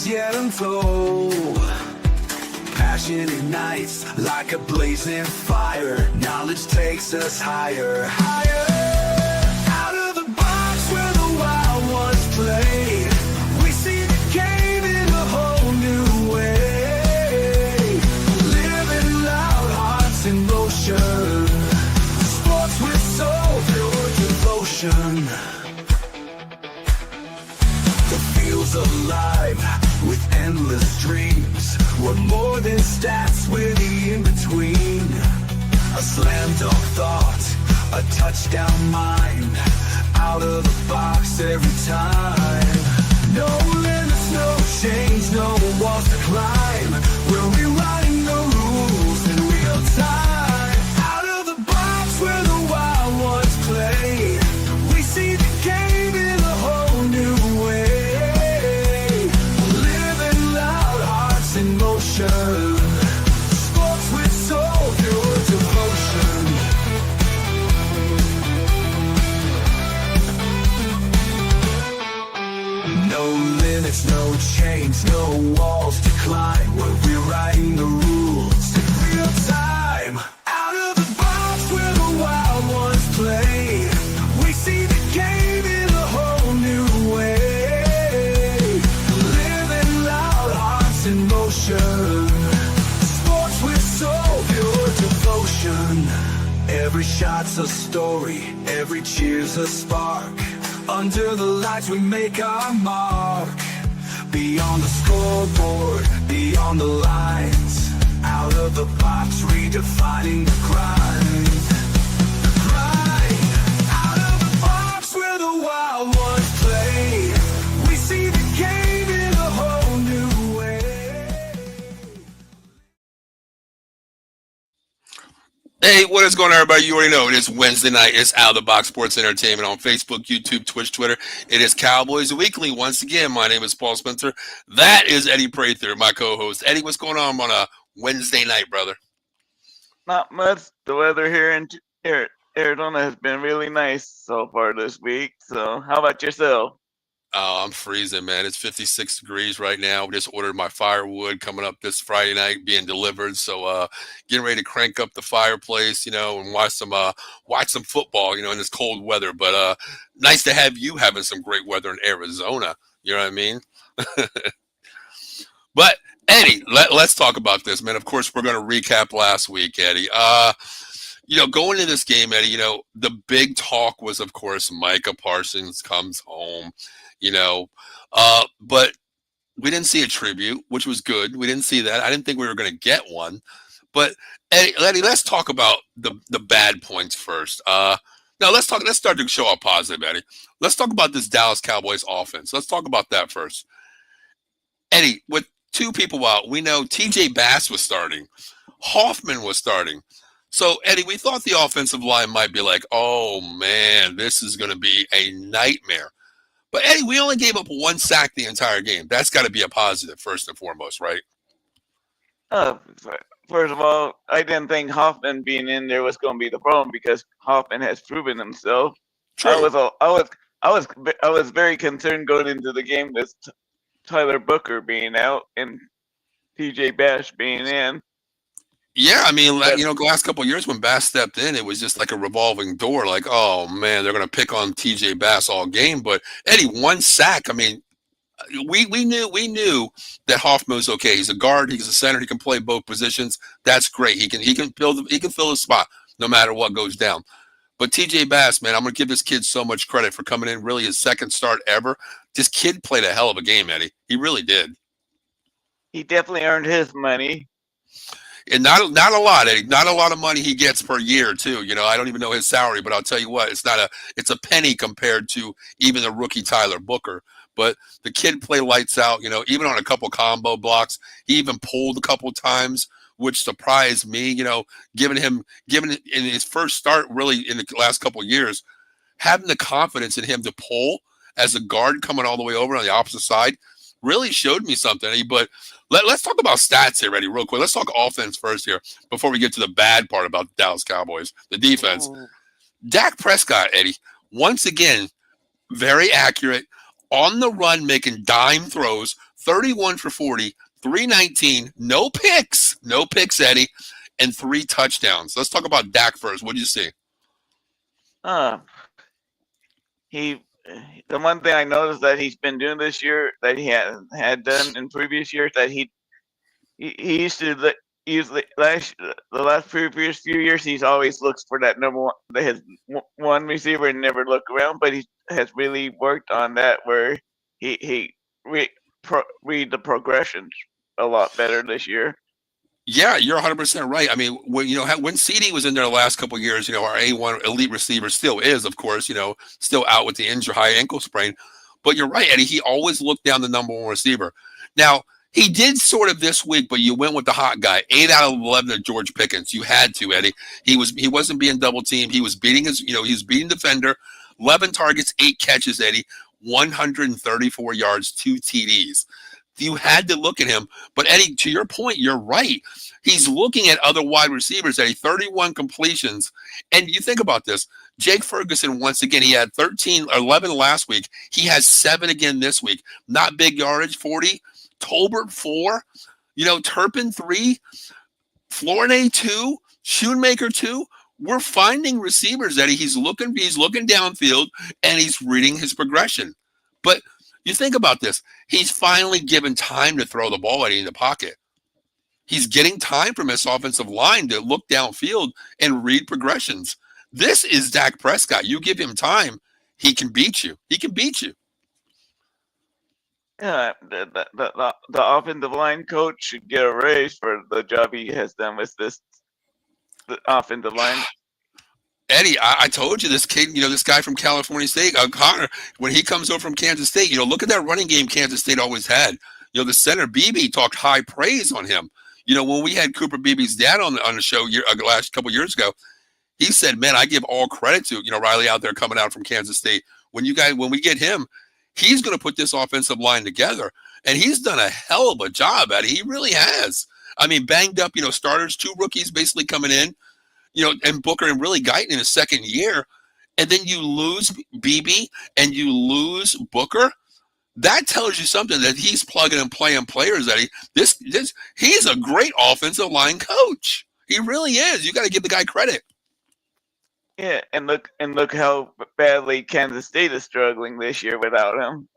Stories yet untold. Passion ignites like a blazing fire. Knowledge takes us higher, higher. Out of the box where the wild ones play, we see the game in a whole new way. Living loud, hearts in motion. Sports with soul, pure devotion. The field's alive with endless dreams. We're more than stats, we're the in-between. A slam dunk thought, a touchdown mind. Out of the box every time. No limits, no change, no walls to climb. We're rewriting the rules in real time. Out of the box where the wild ones play, we see the game in a whole new way. Living loud, hearts in motion. Sports with soul, pure devotion. No limits, no chains, no walls to climb. We're rewriting the rules in real time. Out of the box where the wild ones play, we see the game in a whole new way. Living loud, hearts in motion. Sports with soul, pure devotion. Every shot's a story, every cheer's a spark. Under the lights we make our mark. Beyond the scoreboard, beyond the lines. Out of the box, redefining the grind. The grind. Out of the box where the wild ones play, we see the game in a whole new way. Hey, what is going on, everybody? You already know it is Wednesday night. It's Out of the Box Sports Entertainment on Facebook, YouTube, Twitch, Twitter. It is Cowboys Weekly. Once again, my name is Paul Spencer. That is Eddie Prather, my co-host. Eddie, what's going on a Wednesday night, brother? Not much. The weather here in Arizona has been really nice so far this week. So, how about yourself? Oh, I'm freezing, man. It's 56 degrees right now. We just ordered my firewood coming up this Friday night, being delivered. So, getting ready to crank up the fireplace, and watch some football, in this cold weather. But nice to have you having some great weather in Arizona. You know what I mean? But Eddie, let's talk about this, man. Of course, we're going to recap last week, Eddie. Going into this game, Eddie, the big talk was, of course, Micah Parsons comes home. But we didn't see a tribute, which was good. We didn't see that. I didn't think we were going to get one. But Eddie, let's talk about the bad points first. Now let's start to show our positive, Eddie. Let's talk about this Dallas Cowboys offense. Let's talk about that first. Eddie, with two people out, we know TJ Bass was starting. Hoffman was starting. So, Eddie, we thought the offensive line might be like, oh, man, this is going to be a nightmare. But, Eddie, we only gave up one sack the entire game. That's got to be a positive, first and foremost, right? First of all, I didn't think Hoffman being in there was going to be the problem because Hoffman has proven himself. True. I was very concerned going into the game with Tyler Booker being out and TJ Bass being in. Yeah, I mean, the last couple of years when Bass stepped in, it was just like a revolving door. Like, oh man, they're going to pick on TJ Bass all game. But Eddie, one sack. I mean, we knew that Hoffman was okay. He's a guard. He's a center. He can play both positions. That's great. He can fill the spot no matter what goes down. But TJ Bass, man, I'm going to give this kid so much credit for coming in. Really, his second start ever. This kid played a hell of a game, Eddie. He really did. He definitely earned his money. And not a lot, Eddie. Not a lot of money he gets per year, too. I don't even know his salary, but I'll tell you what, it's a penny compared to even the rookie Tyler Booker. But the kid played lights out, even on a couple combo blocks. He even pulled a couple times, which surprised me, given in his first start, really in the last couple of years, having the confidence in him to pull as a guard coming all the way over on the opposite side really showed me something, Eddie. But let's talk about stats here, Eddie, real quick. Let's talk offense first here before we get to the bad part about the Dallas Cowboys, the defense. Ooh. Dak Prescott, Eddie, once again, very accurate, on the run, making dime throws, 31 for 40, 319, no picks, Eddie, and 3 touchdowns. Let's talk about Dak first. What did you see? Uh, he, the one thing I noticed that he's been doing this year that he had done in previous years that he used to use the last previous few years he's always looks for that number one his one receiver and never look around, but he has really worked on that where he read the progressions a lot better this year. Yeah, you're 100% right. I mean, when when CeeDee was in there the last couple of years, our A1 elite receiver still is, of course, still out with the injury, high ankle sprain. But you're right, Eddie. He always looked down the number one receiver. Now he did sort of this week, but you went with the hot guy. 8 out of 11 of George Pickens. You had to, Eddie. He wasn't being double teamed. He was beating he was beating defender. 11 targets, 8 catches, Eddie. 134 yards, 2 TDs. You had to look at him. But Eddie, to your point, you're right. He's looking at other wide receivers, Eddie, 31 completions. And you think about this. Jake Ferguson, once again, he had 11 last week. He has 7 again this week. Not big yardage, 40. Tolbert, 4. Turpin, 3. Flournoy, 2. Schoonmaker, 2. We're finding receivers, Eddie. He's looking downfield, and he's reading his progression. But you think about this. He's finally given time to throw the ball, Eddie, in the pocket. He's getting time from his offensive line to look downfield and read progressions. This is Dak Prescott. You give him time, he can beat you. He can beat you. Yeah, the offensive line coach should get a raise for the job he has done with the offensive line. Eddie, I told you this kid, this guy from California State, Connor, when he comes over from Kansas State, look at that running game Kansas State always had. The center, Beebe, talked high praise on him. When we had Cooper Beebe's dad on the show last couple of years ago, he said, man, I give all credit to, Riley out there coming out from Kansas State. When we get him, he's going to put this offensive line together. And he's done a hell of a job at it. He really has. I mean, banged up, starters, 2 rookies basically coming in, and Booker and really Guyton in his second year. And then you lose Beebe and you lose Booker. That tells you something that he's plugging and playing players. That he's a great offensive line coach. He really is. You got to give the guy credit. Yeah, and look how badly Kansas State is struggling this year without him.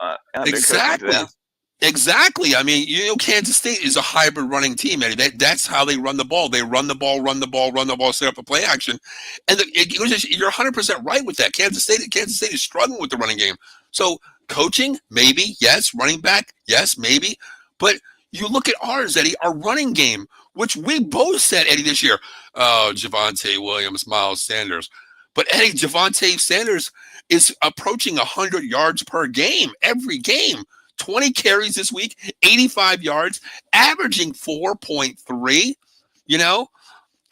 Exactly. I mean, Kansas State is a hybrid running team, Eddie. That's how they run the ball. They run the ball, set up a play action. And you're 100% right with that. Kansas State is struggling with the running game. So coaching, maybe, yes. Running back, yes, maybe. But you look at ours, Eddie, our running game, which we both said, Eddie, this year. Oh, Javonte Williams, Miles Sanders. But Eddie, Javonte Sanders is approaching 100 yards per game, every game. 20 carries this week, 85 yards, averaging 4.3,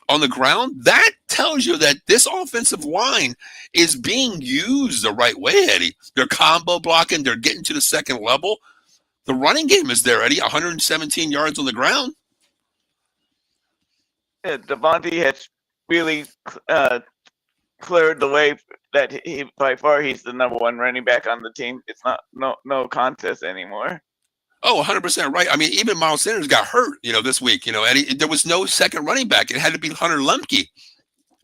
on the ground. That tells you that this offensive line is being used the right way, Eddie. They're combo blocking. They're getting to the second level. The running game is there, Eddie, 117 yards on the ground. Yeah, Devontae has really cleared the way that by far he's the number one running back on the team. It's not no contest anymore. Oh, 100% right. I mean, even Miles Sanders got hurt, this week. Eddie, there was no second running back. It had to be Hunter Lemke.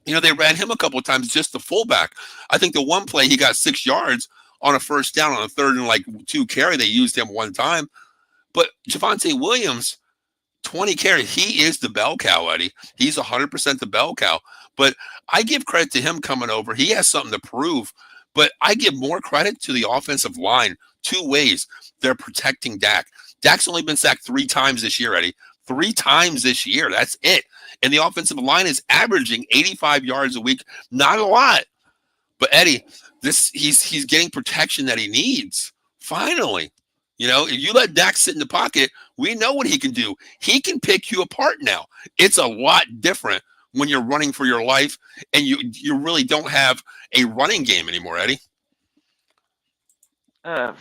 They ran him a couple of times, just the fullback. I think the one play he got 6 yards on a first down on a 3rd and 2 carry. They used him one time. But Javonte Williams, 20 carry. He is the bell cow, Eddie. He's 100% the bell cow. But I give credit to him coming over. He has something to prove. But I give more credit to the offensive line 2 ways. They're protecting Dak. Dak's only been sacked 3 times this year, Eddie. 3 times this year. That's it. And the offensive line is averaging 85 yards a week. Not a lot. But Eddie, he's getting protection that he needs. Finally. If you let Dak sit in the pocket, we know what he can do. He can pick you apart now. It's a lot different when you're running for your life and you really don't have a running game anymore, Eddie. The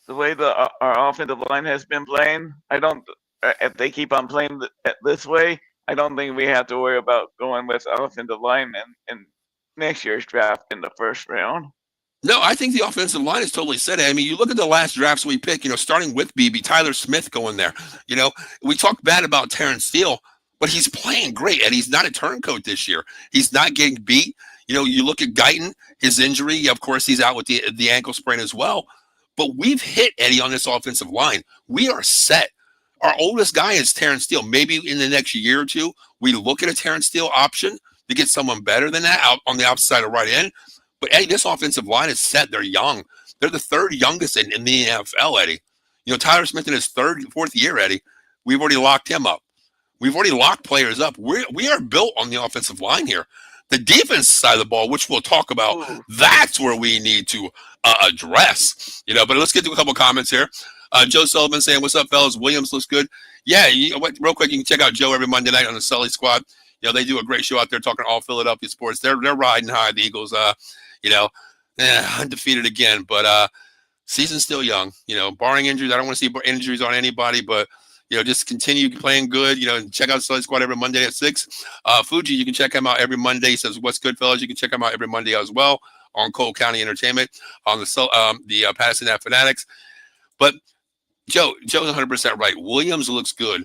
way our offensive line has been playing, if they keep on playing this way, I don't think we have to worry about going with offensive linemen in next year's draft in the first round. No, I think the offensive line is totally set. I mean, you look at the last drafts we picked, starting with BB, Tyler Smith going there. We talked bad about Terrence Steele, but he's playing great, and he's not a turncoat this year. He's not getting beat. You look at Guyton, his injury, of course, he's out with the ankle sprain as well. But we've hit, Eddie, on this offensive line. We are set. Our oldest guy is Terrence Steele. Maybe in the next year or two, we look at a Terrence Steele option to get someone better than that out on the outside of right end. But Eddie, this offensive line is set. They're young. They're the third youngest in the NFL, Eddie. Tyler Smith in his fourth year, Eddie. We've already locked him up. We've already locked players up. We are built on the offensive line here. The defense side of the ball, which we'll talk about, that's where we need to address. But let's get to a couple comments here. Joe Sullivan saying, "What's up, fellas? Williams looks good." Yeah, real quick, you can check out Joe every Monday night on the Sully Squad. They do a great show out there talking all Philadelphia sports. They're riding high. The Eagles, undefeated again, but season's still young. Barring injuries, I don't want to see injuries on anybody, but just continue playing good. Check out Sully Squad every Monday at 6. Fuji, you can check him out every Monday. He says, "What's good, fellas?" You can check him out every Monday as well on Cole County Entertainment on the Patterson Fanatics. But Joe's 100% right. Williams looks good.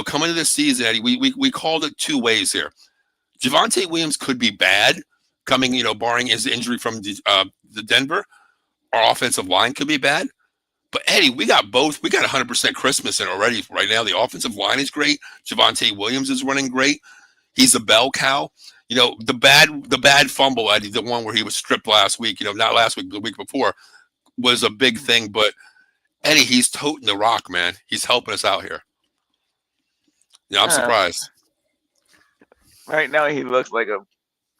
Coming into this season, Eddie, we called it two ways here. Javonte Williams could be bad coming, barring his injury from the Denver. Our offensive line could be bad. But, Eddie, we got both. We got 100% Christmas in already right now. The offensive line is great. Javonte Williams is running great. He's a bell cow. The bad fumble, Eddie, the one where he was stripped last week, not last week, but the week before, was a big thing. But, Eddie, he's toting the rock, man. He's helping us out here. I'm surprised. Right now, he looks like a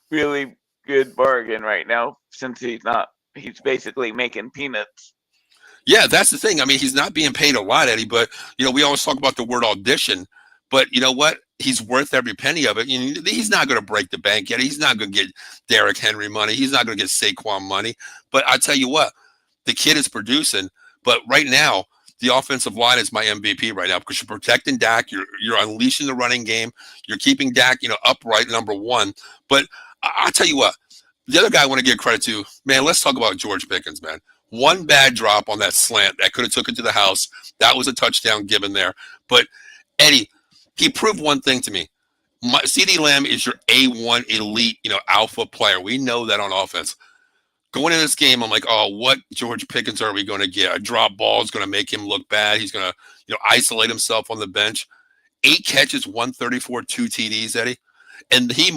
really good bargain right now since he's basically making peanuts. Yeah, that's the thing. I mean, he's not being paid a lot, Eddie, but, we always talk about the word audition. But you know what? He's worth every penny of it. He's not going to break the bank yet. He's not going to get Derrick Henry money. He's not going to get Saquon money. But I tell you what, the kid is producing. But right now, the offensive line is my MVP right now because you're protecting Dak. You're unleashing the running game. You're keeping Dak, upright, number one. But I'll tell you what, the other guy I want to give credit to, man, let's talk about George Pickens, man. One bad drop on that slant that could have took it to the house. That was a touchdown given there. But, Eddie, he proved one thing to me. CeeDee Lamb is your A1 elite, alpha player. We know that on offense. Going into this game, I'm like, oh, what George Pickens are we going to get? A drop ball is going to make him look bad. He's going to, isolate himself on the bench. 8 catches, 134, 2 TDs, Eddie. And he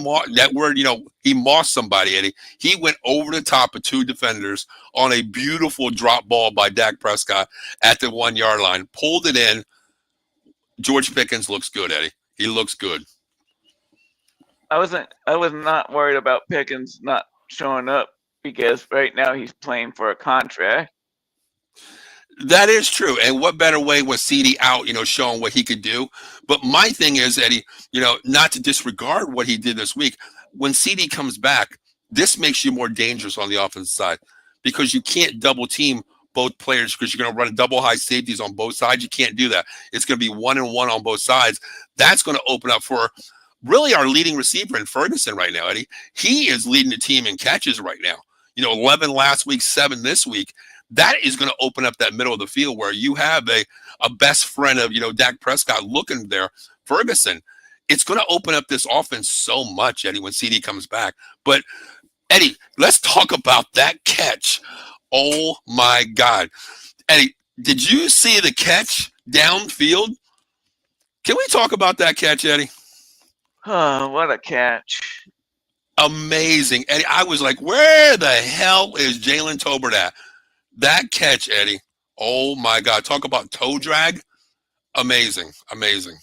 mossed somebody, Eddie. He went over the top of 2 defenders on a beautiful drop ball by Dak Prescott at the 1-yard line. Pulled it in. George Pickens looks good, Eddie. He looks good. I was not worried about Pickens not showing up because right now he's playing for a contract. That is true. And what better way was CeeDee out, showing what he could do? But my thing is, Eddie, not to disregard what he did this week. When CeeDee comes back, this makes you more dangerous on the offensive side because you can't double team both players because you're going to run double high safeties on both sides. You can't do that. It's going to be 1-and-1 on both sides. That's going to open up for really our leading receiver in Ferguson right now, Eddie. He is leading the team in catches right now. 11 last week, 7 this week. That is going to open up that middle of the field where you have a best friend of, Dak Prescott looking there, Ferguson. It's going to open up this offense so much, Eddie, when CeeDee comes back. But, Eddie, let's talk about that catch. Oh, my God. Eddie, did you see the catch downfield? Can we talk about that catch, Eddie? Oh, what a catch. Amazing. Eddie, I was like, where the hell is Jalen Tolbert at? That catch, Eddie. Oh, my God. Talk about toe drag. Amazing. Amazing.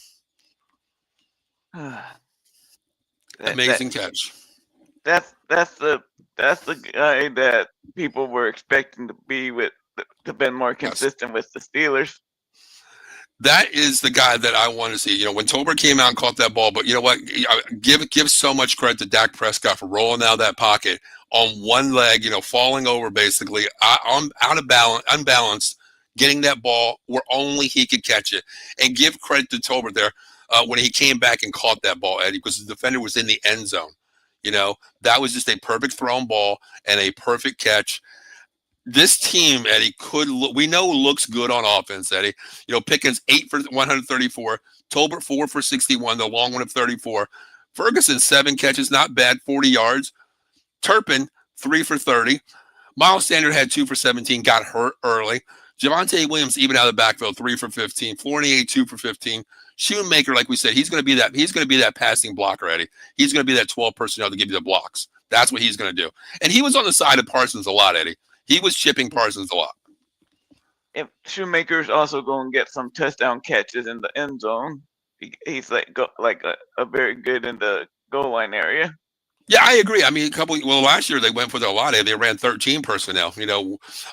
Amazing catch. That's the guy that people were expecting to be more consistent with the Steelers. That is the guy that I want to see. When Tolbert came out and caught that ball, but you know what? Give so much credit to Dak Prescott for rolling out of that pocket on one leg, falling over basically, out of balance, unbalanced, getting that ball where only he could catch it. And give credit to Tolbert there when he came back and caught that ball, Eddie, because the defender was in the end zone. That was just a perfect thrown ball and a perfect catch. this team, Eddie, we know looks good on offense, Eddie. Pickens 8 for 134, Tolbert 4 for 61, the long one of 34. Ferguson 7 catches, not bad, 40 yards. Turpin 3 for 30. Miles Sanders had 2 for 17, got hurt early. Javonte Williams, even out of the backfield, 3 for 15. Fournier, 2 for 15. Shoemaker, like we said, he's going to be that. He's going to be that passing blocker, Eddie. He's going to be that 12 personnel to give you the blocks. That's what he's going to do. And he was on the side of Parsons a lot, Eddie. He was chipping Parsons a lot. If Shoemaker's also going to get some touchdown catches in the end zone. He's a very good in the goal line area. Yeah, I agree. I mean, last year they went for a lot. They ran 13 personnel.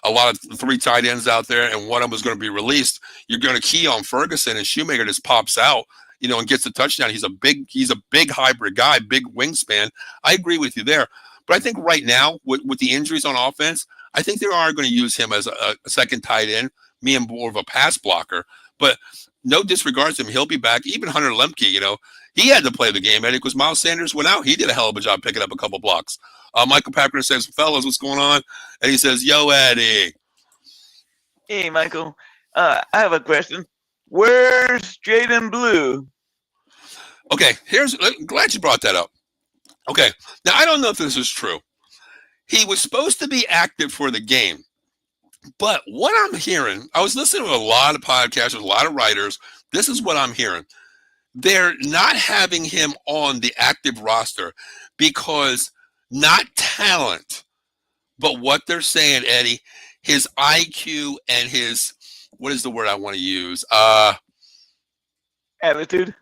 A lot of 3 tight ends out there, and one of them was going to be released. You're going to key on Ferguson, and Shoemaker just pops out, and gets the touchdown. He's a big hybrid guy, big wingspan. I agree with you there. But I think right now, with the injuries on offense, I think they are going to use him as a second tight end, me and more of a pass blocker. But no disregards to him. He'll be back. Even Hunter Lemke, he had to play the game, Eddie, because Miles Sanders went out. He did a hell of a job picking up a couple blocks. Michael Packer says, fellas, what's going on? And he says, yo, Eddie. Hey, Michael. I have a question. Where's Jaden Blue? Okay, glad you brought that up. Okay, now I don't know if this is true. He was supposed to be active for the game. But what I'm hearing, I was listening to a lot of podcasters, a lot of writers. This is what I'm hearing. They're not having him on the active roster because not talent, but what they're saying, Eddie, his IQ and his, what is the word I want to use? Attitude.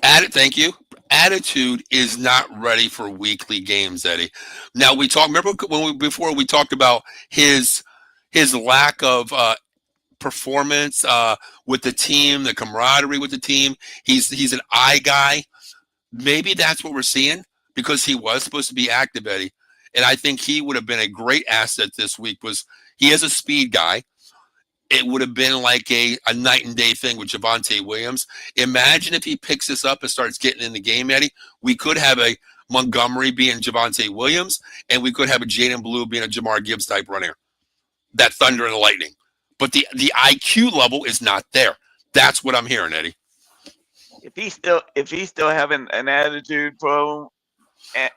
Thank you. Attitude is not ready for weekly games, Eddie. Now remember before we talked about his lack of performance with the team, the camaraderie with the team. He's an eye guy. Maybe that's what we're seeing because he was supposed to be active, Eddie. And I think he would have been a great asset this week. He is a speed guy. It would have been like a night and day thing with Javonte Williams. Imagine if he picks this up and starts getting in the game, Eddie. We could have a Montgomery being Javonte Williams, and we could have a Jaden Blue being a Jamar Gibbs type runner. That thunder and lightning. But the IQ level is not there. That's what I'm hearing, Eddie. If he's still having an attitude problem,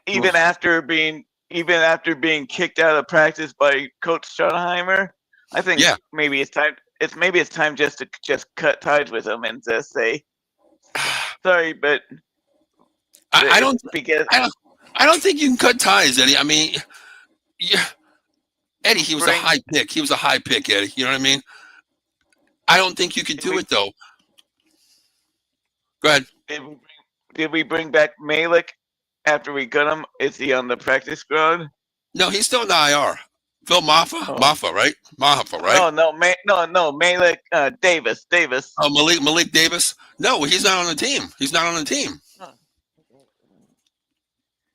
even after being kicked out of practice by Coach Schottenheimer, I think maybe it's time. Maybe it's time just to cut ties with him and just say, sorry, but I don't think you can cut ties, Eddie. I mean, yeah. Eddie, he was a high pick. He was a high pick, Eddie. You know what I mean? I don't think you could do it, though. Go ahead. Did we bring back Malik after we cut him? Is he on the practice squad? No, he's still in the IR. Phil Maffa, right? Maffa, right? No, Malik Davis. Oh, Malik Davis? No, he's not on the team. He's not on the team.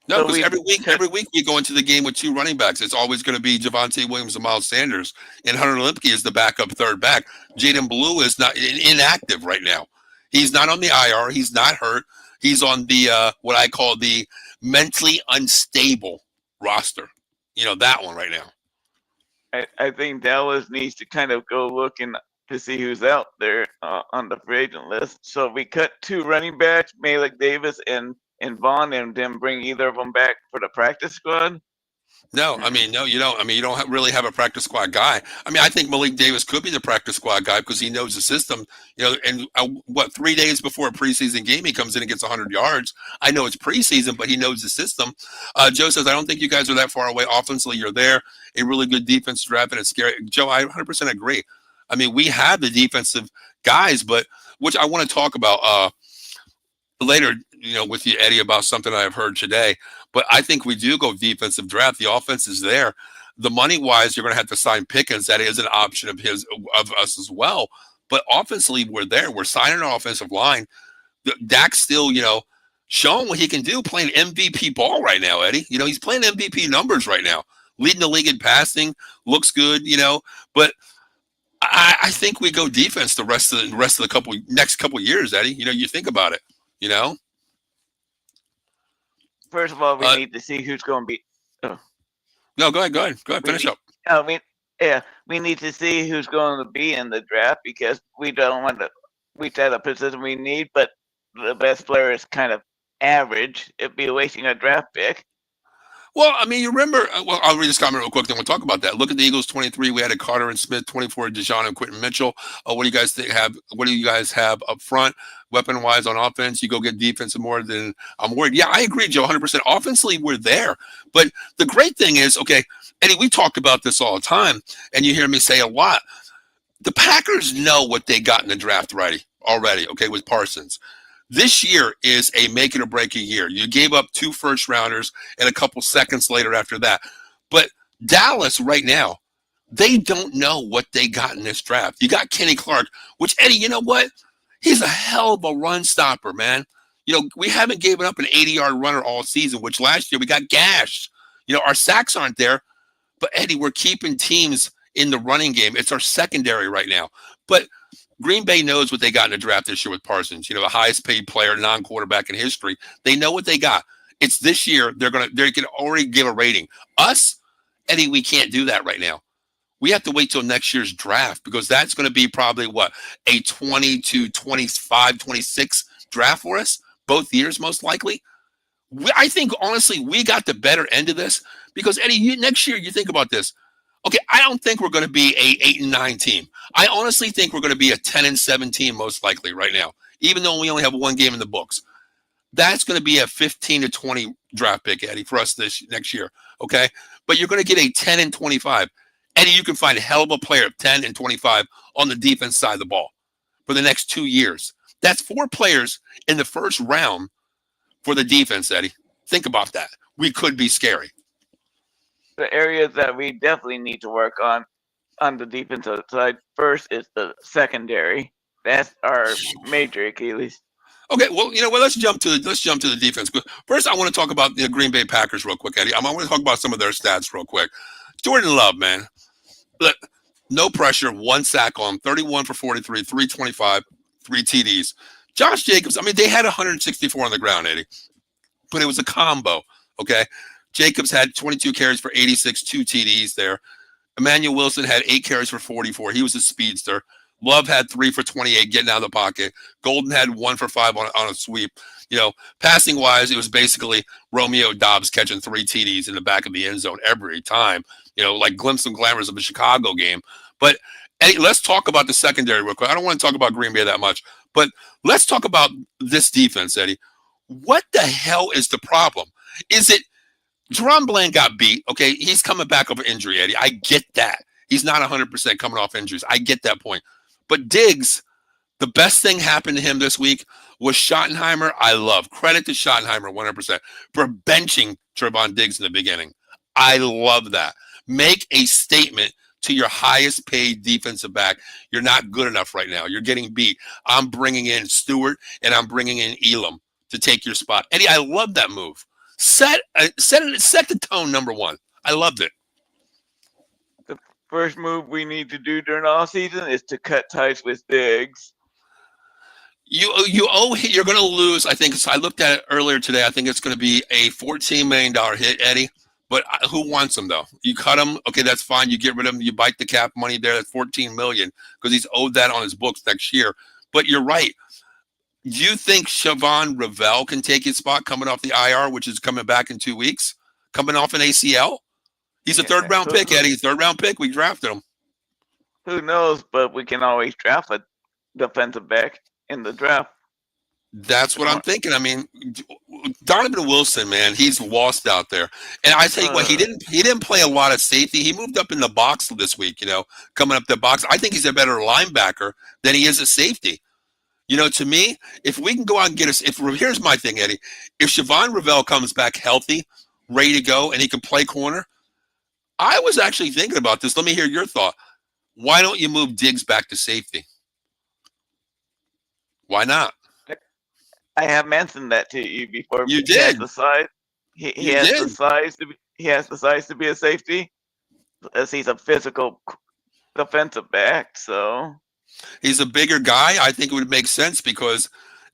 No, because every week we go into the game with 2 running backs. It's always going to be Javonte Williams and Miles Sanders, and Hunter Lemke is the backup third back. Jaden Blue is not inactive right now. He's not on the IR. He's not hurt. He's on the what I call the mentally unstable roster. That one right now. I think Dallas needs to kind of go looking to see who's out there on the free agent list. So we cut 2 running backs, Malik Davis and Vaughn, and then bring either of them back for the practice squad? No, I mean, no, you don't. I mean, you don't really have a practice squad guy. I mean, I think Malik Davis could be the practice squad guy because he knows the system. And 3 days before a preseason game, he comes in and gets 100 yards. I know it's preseason, but he knows the system. Joe says, I don't think you guys are that far away. Offensively, you're there. A really good defense draft, and it's scary. Joe, I 100% agree. I mean, we have the defensive guys, but which I want to talk about later, with you, Eddie, about something I've heard today. But I think we do go defensive draft. The offense is there. The money-wise, you're going to have to sign Pickens. That is an option of us as well. But offensively, we're there. We're signing an offensive line. Dak's still, showing what he can do, playing MVP ball right now, Eddie. He's playing MVP numbers right now, leading the league in passing, looks good, But I think we go defense the rest of the next couple of years, Eddie. You think about it. First of all, we need to see who's going to be. Oh. No, go ahead. Finish up. I mean, Yeah, we need to see who's going to be in the draft because we don't want to reach at a position we need, but the best player is kind of average. It'd be wasting a draft pick. Well, I mean, you remember, well, I'll read this comment real quick, then we'll talk about that. Look at the Eagles 23. We had a Carter and Smith, 24, Deshaun and Quentin Mitchell. What do you guys what do you guys have up front, weapon wise on offense? You go get defensive more than I'm worried. Yeah, I agree, Joe, 100%. Offensively, we're there. But the great thing is, okay, Eddie, we talk about this all the time, and you hear me say a lot. The Packers know what they got in the draft already, okay, with Parsons. This year is a make it or break a year. You gave up 2 first rounders and a couple seconds later after that. But Dallas right now, they don't know what they got in this draft. You got Kenny Clark, which, Eddie, you know what? He's a hell of a run stopper, man. You know, we haven't given up an 80-yard runner all season, which last year we got gashed. You know, our sacks aren't there. But, Eddie, we're keeping teams in the running game. It's our secondary right now. But Green Bay knows what they got in the draft this year with Parsons. You know, the highest paid player, non-quarterback in history. They know what they got. It's this year. They can already give a rating. Us, Eddie, we can't do that right now. We have to wait till next year's draft because that's going to be probably what, a 20 to 25, 26 draft for us both years, most likely. I think honestly, we got the better end of this because Eddie, next year you think about this. Okay, I don't think we're going to be a 8-9 team. I honestly think we're going to be a 10-7 team most likely right now, even though we only have 1 game in the books. That's going to be a 15 to 20 draft pick, Eddie, for us this next year. Okay, but you're going to get a 10 and 25. Eddie, you can find a hell of a player of 10 and 25 on the defense side of the ball for the next 2 years. That's 4 players in the first round for the defense, Eddie. Think about that. We could be scary. The areas that we definitely need to work on the defensive side first is the secondary. That's our major Achilles. Okay, well, you know what? Let's jump to the defense. First, I want to talk about the Green Bay Packers real quick, Eddie. I want to talk about some of their stats real quick. Jordan Love, man, look, no pressure, 1 sack on 31 for 43, 325, 3 TDs. Josh Jacobs, I mean, they had 164 on the ground, Eddie, but it was a combo. Okay, Jacobs had 22 carries for 86, 2 TDs there. Emmanuel Wilson had 8 carries for 44. He was a speedster. Love had 3 for 28 getting out of the pocket. Golden had 1 for 5 on a sweep. You know, passing wise, it was basically Romeo Doubs catching 3 TDs in the back of the end zone every time. You know, like glimpses and glamours of the Chicago game. But Eddie, let's talk about the secondary real quick. I don't want to talk about Green Bay that much, but let's talk about this defense, Eddie. What the hell is the problem? Is it Jerome Bland got beat? Okay, he's coming back over injury, Eddie. I get that. He's not 100% coming off injuries. I get that point. But Diggs, the best thing happened to him this week was Schottenheimer. I love. Credit to Schottenheimer 100% for benching Trevon Diggs in the beginning. I love that. Make a statement to your highest paid defensive back. You're not good enough right now. You're getting beat. I'm bringing in Stewart and I'm bringing in Elam to take your spot. Eddie, I love that move. Set the tone, number one. I loved it. The first move we need to do during all season is to cut ties with Diggs. You're going to lose. I think I looked at it earlier today. I think it's going to be a $14 million hit, Eddie. But who wants him though? You cut him, okay, that's fine. You get rid of him. You bite the cap money there. That's $14 million because he's owed that on his books next year. But you're right. Do you think Siobhan Revell can take his spot coming off the IR, which is coming back in 2 weeks, coming off an ACL? He's a third-round pick, Eddie. Third-round pick. We drafted him. Who knows? But we can always draft a defensive back in the draft. That's what I'm thinking. I mean, Donovan Wilson, man, he's lost out there. And I tell you what, he didn't play a lot of safety. He moved up in the box this week, you know, coming up the box. I think he's a better linebacker than he is a safety. You know, to me, if we can go out and get us, here's my thing, Eddie. If Siobhan Revell comes back healthy, ready to go, and he can play corner, I was actually thinking about this. Let me hear your thought. Why don't you move Diggs back to safety? Why not? I have mentioned that to you before. You did. He has the size. He has the size to be. He has the size to be a safety, as he's a physical defensive back. So he's a bigger guy. I think it would make sense because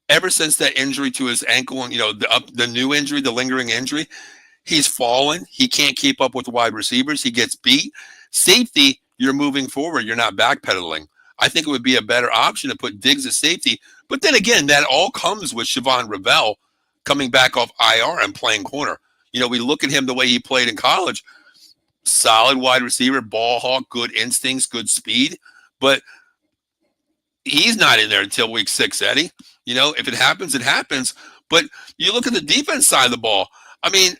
ever since that injury to his ankle and, you know, the new injury, the lingering injury, he's fallen. He can't keep up with the wide receivers. He gets beat. Safety, you're moving forward. You're not backpedaling. I think it would be a better option to put Diggs at safety. But then again, that all comes with Siobhan Revell coming back off IR and playing corner. We look at him the way he played in college. Solid wide receiver, ball hawk, good instincts, good speed. But he's not in there until week 6, Eddie. If it happens, it happens. But you look at the defense side of the ball. I mean,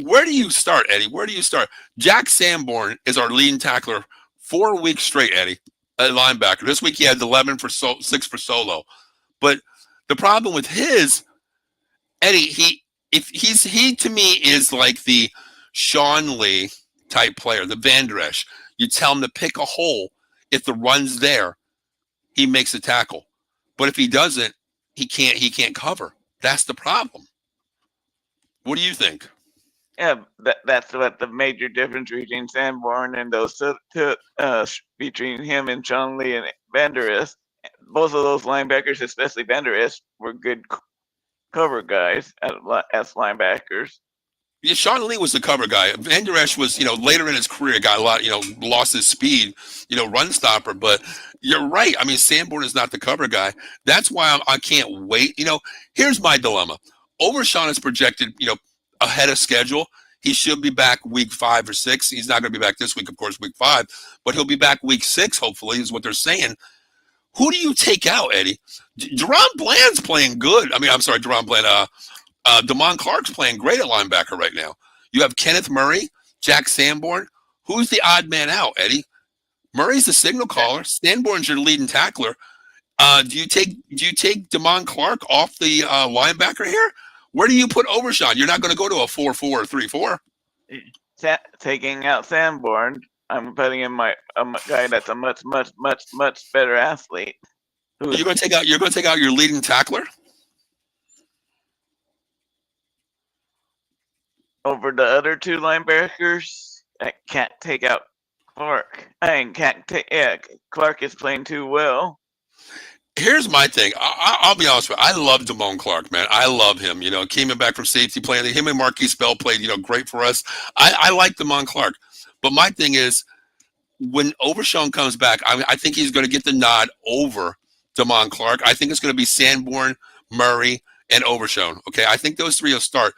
where do you start, Eddie? Where do you start? Jack Sanborn is our leading tackler 4 weeks straight, Eddie, at linebacker. This week he had 6 for solo. But the problem with Eddie, he to me is like the Sean Lee type player, the Van Der Esch. You tell him to pick a hole. If the run's there, he makes a tackle. But if he doesn't, he can't cover. That's the problem. What do you think? Yeah, that's what the major difference between Sanborn and those between him and Sean Lee and Van Der Esch. Both of those linebackers, especially Van Der Esch, were good cover guys as linebackers. Yeah, Sean Lee was the cover guy. Van Der Esch was, later in his career, got a lot, lost his speed, run stopper. But you're right. I mean, Sanborn is not the cover guy. That's why I can't wait. Here's my dilemma. Overshawn is projected, ahead of schedule. He should be back week 5 or 6. He's not going to be back this week, of course, week 5. But he'll be back week 6, hopefully, is what they're saying. Who do you take out, Eddie? Deron Bland's playing good. I mean, I'm sorry, Deron Bland. Damon Clark's playing great at linebacker right now. You have Kenneth Murray, Jack Sanborn. Who's the odd man out, Eddie? Murray's the signal caller. Sanborn's your leading tackler. Do you take Damon Clark off the linebacker here? Where do you put Overshawn? You're not going to go to a 4-4 or 3-4. Taking out Sanborn, I'm putting in a guy that's a much better athlete. You're going to take out your leading tackler over the other 2 linebackers. I can't take out Clark. Clark is playing too well. Here's my thing. I'll be honest with you. I love Damone Clark, man. I love him. Came back from safety playing. Him and Marquise Bell played, great for us. I like Damone Clark. But my thing is, when Overshawn comes back, I think he's going to get the nod over Damone Clark. I think it's going to be Sanborn, Murray, and Overshawn. Okay, I think those 3 will start.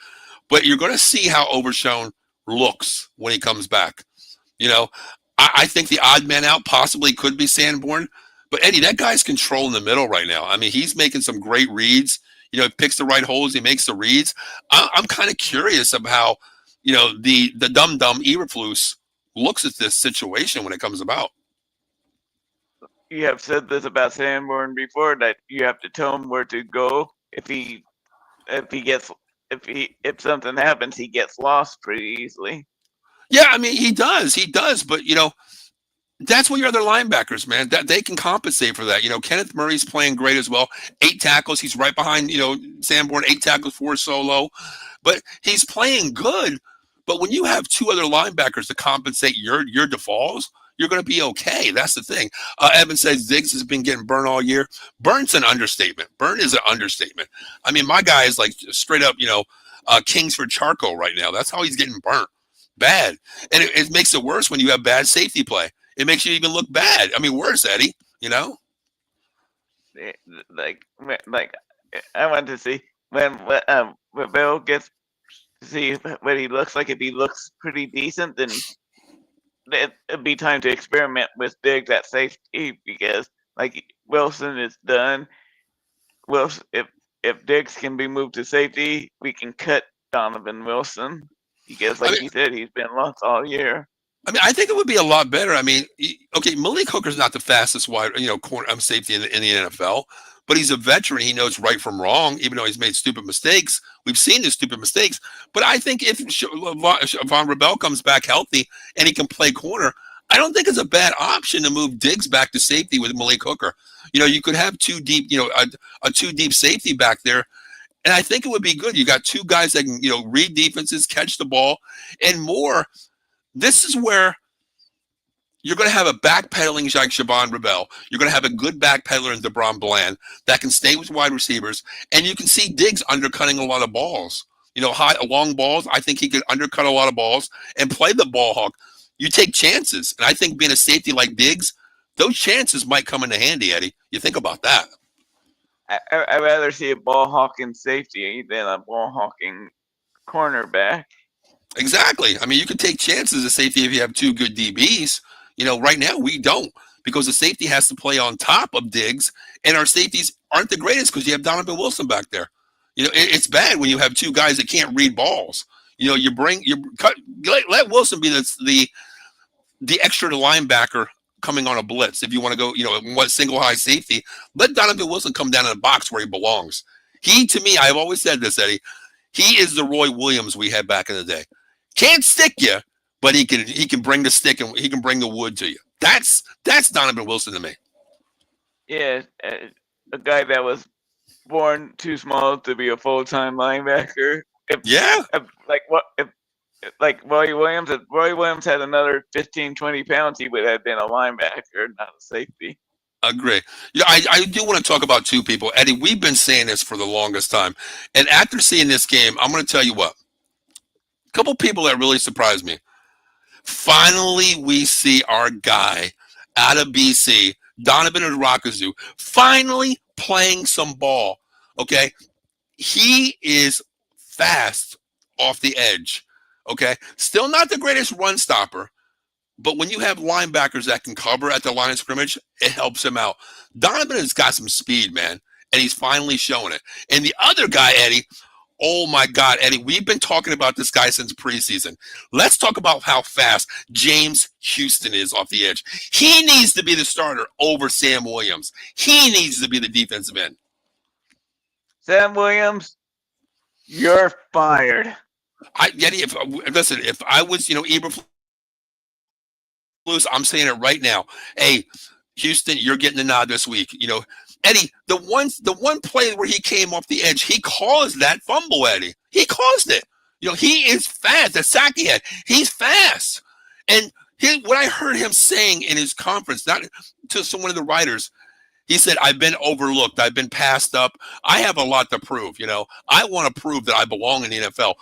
But you're going to see how Overshawn looks when he comes back. I think the odd man out possibly could be Sanborn. But, Eddie, that guy's controlling the middle right now. I mean, he's making some great reads. He picks the right holes. He makes the reads. I'm kind of curious of how, the dumb Eberflus looks at this situation when it comes about. You have said this about Sanborn before, that you have to tell him where to go. If something happens, he gets lost pretty easily. Yeah, I mean, he does. But, that's what your other linebackers, man. That they can compensate for that. Kenneth Murray's playing great as well. 8 tackles. He's right behind, Sanborn. 8 tackles, 4 solo. But he's playing good. But when you have 2 other linebackers to compensate your defaults, you're going to be okay. That's the thing. Evan says Diggs has been getting burned all year. Burn's an understatement. Burn is an understatement. I mean, my guy is like straight up, Kingsford charcoal right now. That's how he's getting burnt. Bad. And it makes it worse when you have bad safety play. It makes you even look bad. I mean, worse, Eddie, Like I want to see when Bill gets to see what he looks like. If he looks pretty decent, then it'd be time to experiment with Diggs at safety, because like Wilson is done. Wilson, if Diggs can be moved to safety, we can cut Donovan Wilson, because like you said, he's been lost all year. I mean, I think it would be a lot better. I mean, okay, Malik Hooker's not the fastest corner safety in the NFL, but he's a veteran. He knows right from wrong, even though he's made stupid mistakes. We've seen his stupid mistakes. But I think if Von Rebel comes back healthy and he can play corner, I don't think it's a bad option to move Diggs back to safety with Malik Hooker. You could have 2 deep, a 2 deep safety back there. And I think it would be good. You got 2 guys that can, read defenses, catch the ball, and more. This is where you're going to have a backpedaling like Siobhan Rebel. You're going to have a good backpedaler in DeBron Bland that can stay with wide receivers. And you can see Diggs undercutting a lot of balls. High, long balls. I think he could undercut a lot of balls and play the ball hawk. You take chances. And I think being a safety like Diggs, those chances might come into handy, Eddie. You think about that. I'd rather see a ball hawking safety than a ball hawking cornerback. Exactly. I mean, you can take chances as safety if you have two good DBs. Right now we don't because the safety has to play on top of Diggs, and our safeties aren't the greatest because you have Donovan Wilson back there. It's bad when you have two guys that can't read balls. Let Wilson be the extra linebacker coming on a blitz. If you want to go, one single high safety, let Donovan Wilson come down in the box where he belongs. To me, I've always said this, Eddie. He is the Roy Williams we had back in the day. Can't stick you, but he can bring the stick and he can bring the wood to you. That's Donovan Wilson to me. Yeah, a guy that was born too small to be a full-time linebacker. Like Roy Williams, if Roy Williams had another 15, 20 pounds, he would have been a linebacker, not a safety. Agree. I do want to talk about two people. Eddie, we've been saying this for the longest time. And after seeing this game, I'm going to tell you what. A couple people that really surprised me. Finally, we see our guy out of BC, Donovan Rakazu, finally playing some ball. Okay? He is fast off the edge. Okay? Still not the greatest run stopper. But when you have linebackers that can cover at the line of scrimmage, it helps him out. Donovan has got some speed, man, and he's finally showing it. And the other guy, Eddie, oh my God, Eddie, we've been talking about this guy since preseason. Let's talk about how fast James Houston is off the edge. He needs to be the starter over Sam Williams. He needs to be the defensive end. Sam Williams, you're fired. Eddie, if I was, Eberflus, I'm saying it right now. Hey, Houston, you're getting the nod this week. Eddie, the one play where he came off the edge, he caused that fumble, Eddie. He caused it. He is fast. The sack he had, he's fast. And what I heard him saying in his conference, not to one of the writers, he said, I've been overlooked. I've been passed up. I have a lot to prove. I want to prove that I belong in the NFL.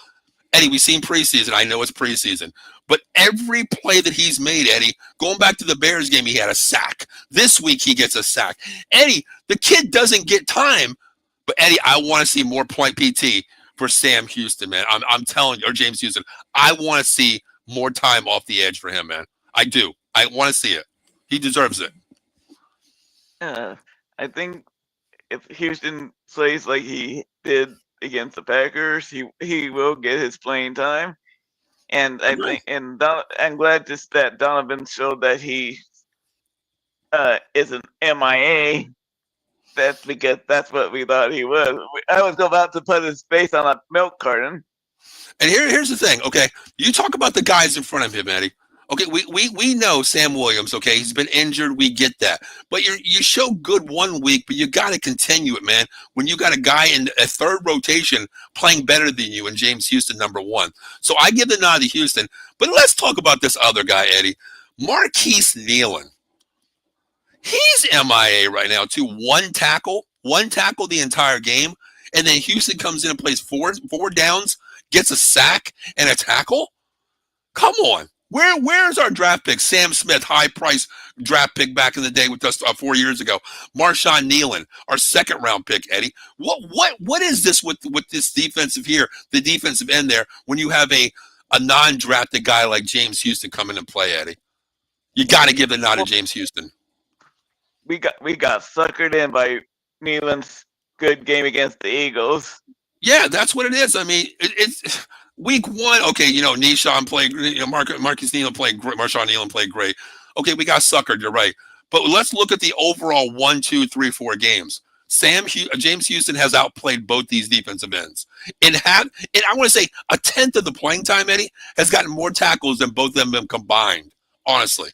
Eddie, we've seen preseason. I know it's preseason. But every play that he's made, Eddie, going back to the Bears game, he had a sack. This week, he gets a sack. Eddie, the kid doesn't get time. But, Eddie, I want to see more point PT for Sam Houston, man. I'm telling you, or James Houston. I want to see more time off the edge for him, man. I do. I want to see it. He deserves it. I think if Houston plays like he did against the Packers, he will get his playing time. And I think, I'm glad that Donovan showed that he is an MIA. That's because that's what we thought he was. I was about to put his face on a milk carton. And here's the thing, okay? You talk about the guys in front of him, Eddie. Okay, we know Sam Williams, okay? He's been injured. We get that. But you show good 1 week, but you got to continue it, man. When you got a guy in a third rotation playing better than you and James Houston, number one. So I give the nod to Houston. But let's talk about this other guy, Eddie. Marquise Nealon. He's MIA right now, too. One tackle the entire game. And then Houston comes in and plays four downs, gets a sack and a tackle. Come on. Where's our draft pick? Sam Smith, high price draft pick back in the day with us 4 years ago. Marshawn Nealon, our second round pick, Eddie. What is this with this defensive here, the defensive end there, when you have a non-drafted guy like James Houston come in and play, Eddie? You got to give the nod to James Houston. We got suckered in by Nealon's good game against the Eagles. Yeah, that's what it is. I mean, it's week one. Okay, Nishan played. Marcus Nealon played great. Marshawn Nealon played great. Okay, we got suckered. You're right. But let's look at the overall 1, 2, 3, 4 games. James Houston has outplayed both these defensive ends, and I want to say a tenth of the playing time. Eddie has gotten more tackles than both of them combined. Honestly,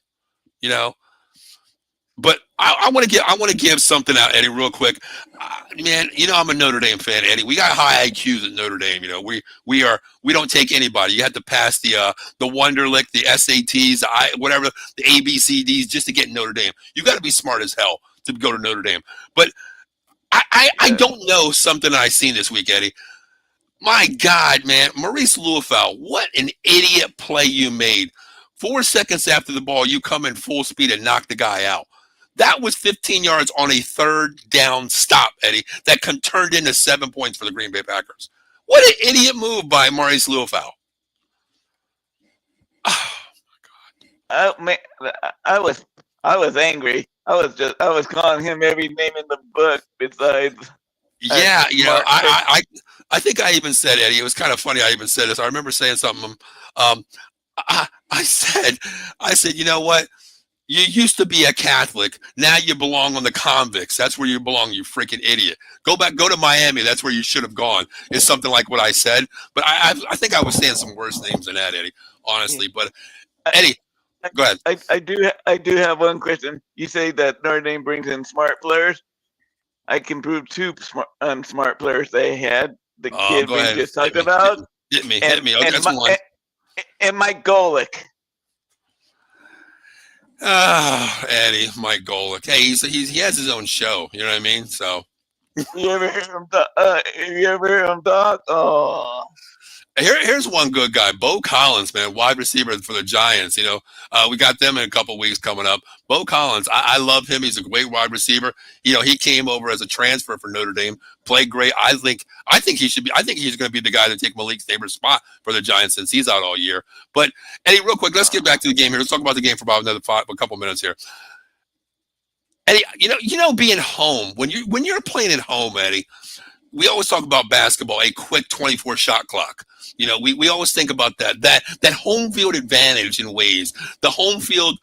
But I want to give something out, Eddie, real quick. Man, I'm a Notre Dame fan, Eddie. We got high IQs at Notre Dame. We don't take anybody. You have to pass the Wonderlic, the SATs, whatever, the ABCDs just to get in Notre Dame. You got to be smart as hell to go to Notre Dame. But I don't know something I seen this week, Eddie. My God, man, Maurice Luafau, what an idiot play you made 4 seconds after the ball, you come in full speed and knock the guy out. That was 15 yards on a third down stop, Eddie, that turned into 7 points for the Green Bay Packers. What an idiot move by Maurice Leufau. Man, I was angry. I was calling him every name in the book besides. Yeah, I think I even said, Eddie, it was kind of funny. I even said this. I remember saying something. I said, you know what? You used to be a Catholic. Now you belong on the convicts. That's where you belong, you freaking idiot. Go to Miami. That's where you should have gone. Is something like what I said. But I think I was saying some worse names than that, Eddie, honestly. But Eddie, go ahead. I do have one question. You say that Notre Dame brings in smart players. I can prove two smart players they had. The kid we just talked about. Hit me. Okay, that's one. And Mike Golick. Eddie, Mike Golick. Hey, he has his own show. You know what I mean? So. You ever hear him talk? Oh. Here's one good guy, Bo Collins, man, wide receiver for the Giants. You know, we got them in a couple weeks coming up. Bo Collins, I love him. He's a great wide receiver. You know, he came over as a transfer for Notre Dame, played great. I think he should be. I think he's going to be the guy to take Malik Neighbors' spot for the Giants since he's out all year. But Eddie, real quick, let's get back to the game here. Let's talk about the game for about a couple minutes here. Eddie, you know, being home when you're playing at home, Eddie. We always talk about basketball, a quick 24 shot clock. You know, we always think about that home field advantage in ways. The home field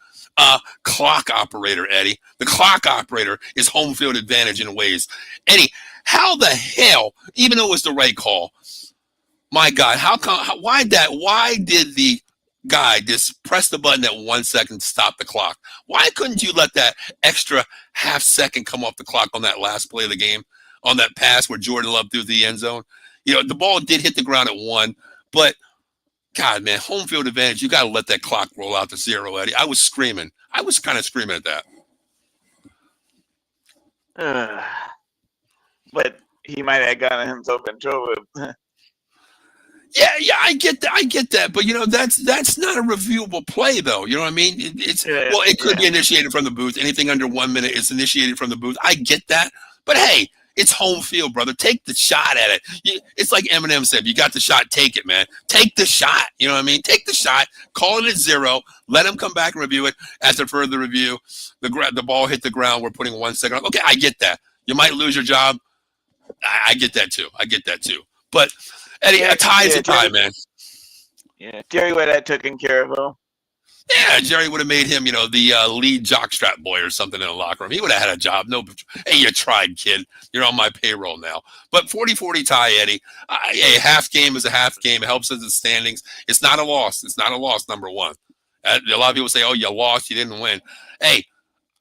clock operator, Eddie. The clock operator is home field advantage in ways. Eddie, how the hell, even though it was the right call, my God, why did the guy just press the button at 1 second to stop the clock? Why couldn't you let that extra half second come off the clock on that last play of the game? On that pass where Jordan Love threw the end zone. You know, the ball did hit the ground at 1, but God, man, home field advantage, you got to let that clock roll out to 0, Eddie. I was screaming. I was kind of screaming at that. But he might have gotten himself in trouble. Yeah, I get that. But, you know, that's not a reviewable play, though. You know what I mean? It could be initiated from the booth. Anything under 1 minute is initiated from the booth. I get that. But, hey, it's home field, brother. Take the shot at it. It's like Eminem said, you got the shot, take it, man. Take the shot. You know what I mean? Take the shot, call it at 0, let him come back and review it. After further review, the ball hit the ground. We're putting 1 second on. Okay, I get that. You might lose your job. I get that too. But, Eddie, a tie is a tie, man. Yeah, Jerry would have taken care of him. Yeah, Jerry would have made him, you know, the lead jockstrap boy or something in the locker room. He would have had a job. No, hey, you tried, kid. You're on my payroll now. But 40-40 tie, Eddie. A half game is a half game. It helps us in standings. It's not a loss. It's not a loss, number one. A lot of people say, oh, you lost. You didn't win. Hey,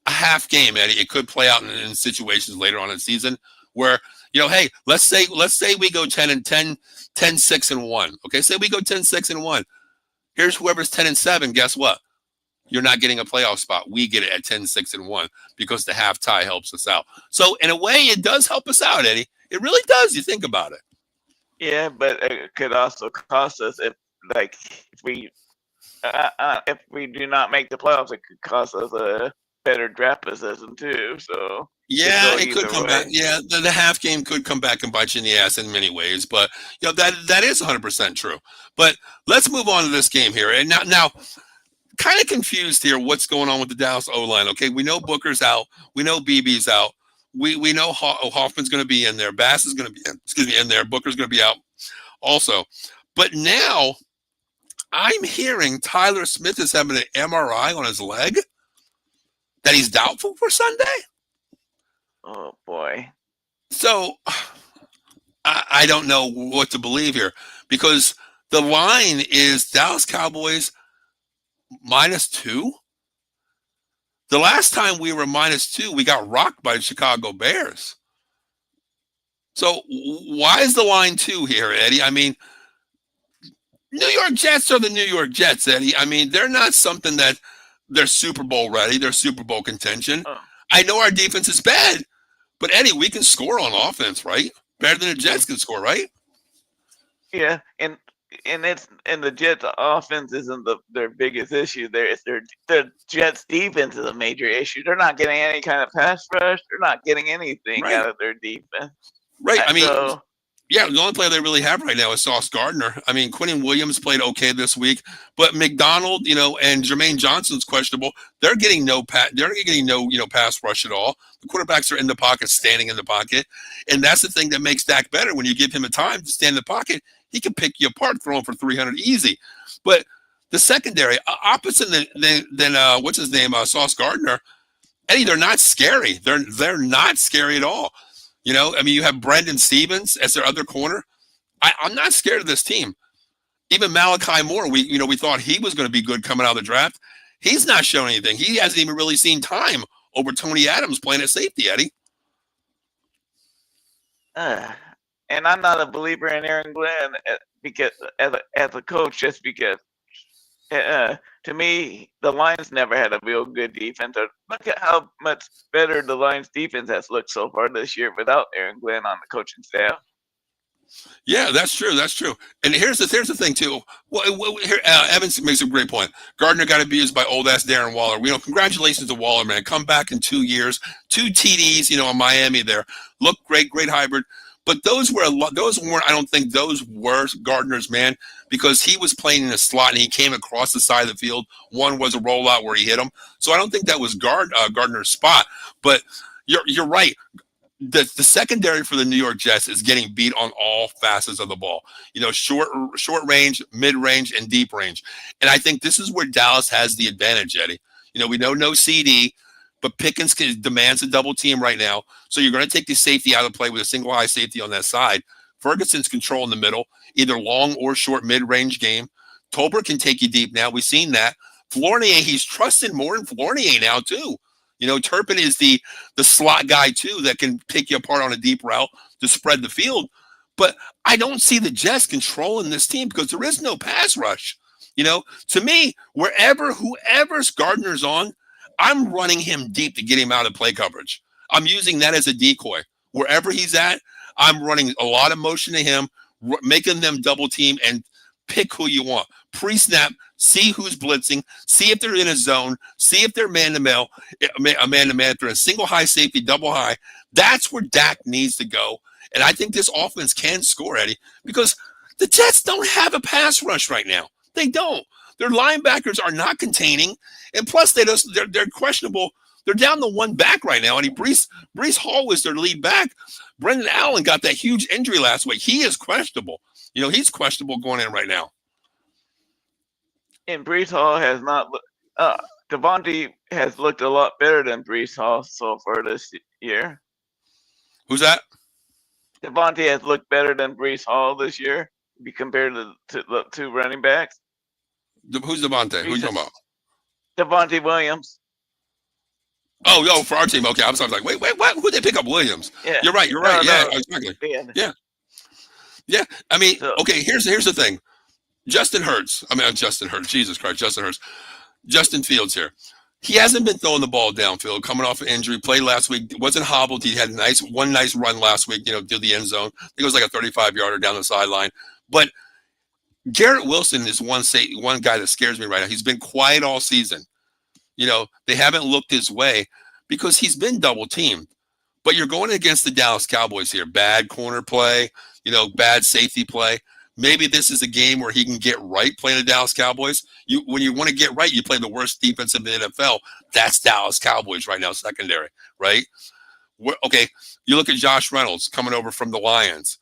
a half game, Eddie. It could play out in situations later on in the season where, you know, hey, let's say we go 10-6-1. Okay, say we go 10-6-1. Here's whoever's 10-7. Guess what? You're not getting a playoff spot. We get it at 10-6-1 because the half tie helps us out. So in a way, it does help us out, Eddie. It really does. You think about it. Yeah, but it could also cost us if we do not make the playoffs. It could cost us a better draft position too. So yeah, it could come back. Yeah, the half game could come back and bite you in the ass in many ways. But you know that is 100% true. But let's move on to this game here. And now, kind of confused here. What's going on with the Dallas O-line? Okay, we know Booker's out. We know BB's out. We know Hoffman's going to be in there. Bass is going to be in there. Booker's going to be out also. But now I'm hearing Tyler Smith is having an MRI on his leg that he's doubtful for Sunday. Oh, boy. So I don't know what to believe here because the line is Dallas Cowboys -2. The last time we were -2, we got rocked by the Chicago Bears. So why is the line 2 here, Eddie? I mean, New York Jets are the New York Jets, Eddie. I mean, they're not something that they're Super Bowl ready. They're Super Bowl contention. Oh. I know our defense is bad, but Eddie, we can score on offense, right? Better than the Jets can score, right? Yeah, and and the Jets' offense isn't their biggest issue. It's the Jets' defense is a major issue. They're not getting any kind of pass rush. They're not getting anything Right. out of their defense. Right. I mean, So yeah, the only player they really have right now is Sauce Gardner. I mean, Quinnen Williams played okay this week, but McDonald, and Jermaine Johnson's questionable. They're getting no pass rush at all. The quarterbacks are in the pocket, standing in the pocket, and that's the thing that makes Dak better. When you give him a time to stand in the pocket, he can pick you apart, throw him for 300 easy. But the secondary, opposite than what's his name, Sauce Gardner, Eddie, they're not scary. They're not scary at all. I mean, you have Brendan Stevens as their other corner. I'm not scared of this team. Even Malachi Moore, we thought he was going to be good coming out of the draft. He's not showing anything. He hasn't even really seen time over Tony Adams playing at safety, Eddie. and I'm not a believer in Aaron Glenn because as a coach, just because. To me, the Lions never had a real good defense. Look at how much better the Lions defense has looked so far this year without Aaron Glenn on the coaching staff. Yeah, that's true. That's true. And here's the thing too. Well, here, Evans makes a great point. Gardner got abused by old ass Darren Waller. Congratulations to Waller, man. Come back in 2 years, 2 TDs. In Miami there, look great hybrid. But those weren't. I don't think those were Gardner's man, because he was playing in a slot and he came across the side of the field. One was a rollout where he hit him. So I don't think that was Gardner's spot. But you're right. The secondary for the New York Jets is getting beat on all facets of the ball. Short range, mid range, and deep range. And I think this is where Dallas has the advantage, Eddie. We know no CD, but Pickens demands a double team right now. So you're going to take the safety out of play with a single high safety on that side. Ferguson's controlling the middle, either long or short mid-range game. Tolbert can take you deep now. We've seen that. Fournier, he's trusted more in Fournier now too. Turpin is the slot guy too that can pick you apart on a deep route to spread the field. But I don't see the Jets controlling this team because there is no pass rush. To me, whoever's Gardner's on, I'm running him deep to get him out of play coverage. I'm using that as a decoy. Wherever he's at, I'm running a lot of motion to him, making them double team and pick who you want. Pre-snap, see who's blitzing, see if they're in a zone, see if they're man-to-man, if they're in single high safety, double high. That's where Dak needs to go. And I think this offense can score, Eddie, because the Jets don't have a pass rush right now. They don't. Their linebackers are not containing, and plus they're questionable. They're down to one back right now, and Breece Hall was their lead back. Brendan Allen got that huge injury last week. He is questionable. He's questionable going in right now. And Breece Hall has not. Devontae has looked a lot better than Breece Hall so far this year. Who's that? Devontae has looked better than Breece Hall this year, be compared to the two running backs. Who's Devontae? Who are you talking about? Devontae Williams. Oh, for our team. Okay, I was like, wait, what? Who'd they pick up? Williams. Yeah. You're right. No, yeah, exactly. Yeah. I mean, okay, here's the thing. Justin Fields here. He hasn't been throwing the ball downfield, coming off an injury. Played last week, wasn't hobbled. He had one nice run last week, to the end zone. I think it was like a 35-yarder down the sideline. But Garrett Wilson is one guy that scares me right now. He's been quiet all season. They haven't looked his way because he's been double teamed. But you're going against the Dallas Cowboys here. Bad corner play, bad safety play. Maybe this is a game where he can get right playing the Dallas Cowboys. When you want to get right, you play the worst defense in the NFL. That's Dallas Cowboys right now, secondary, right? Okay, you look at Josh Reynolds coming over from the Lions.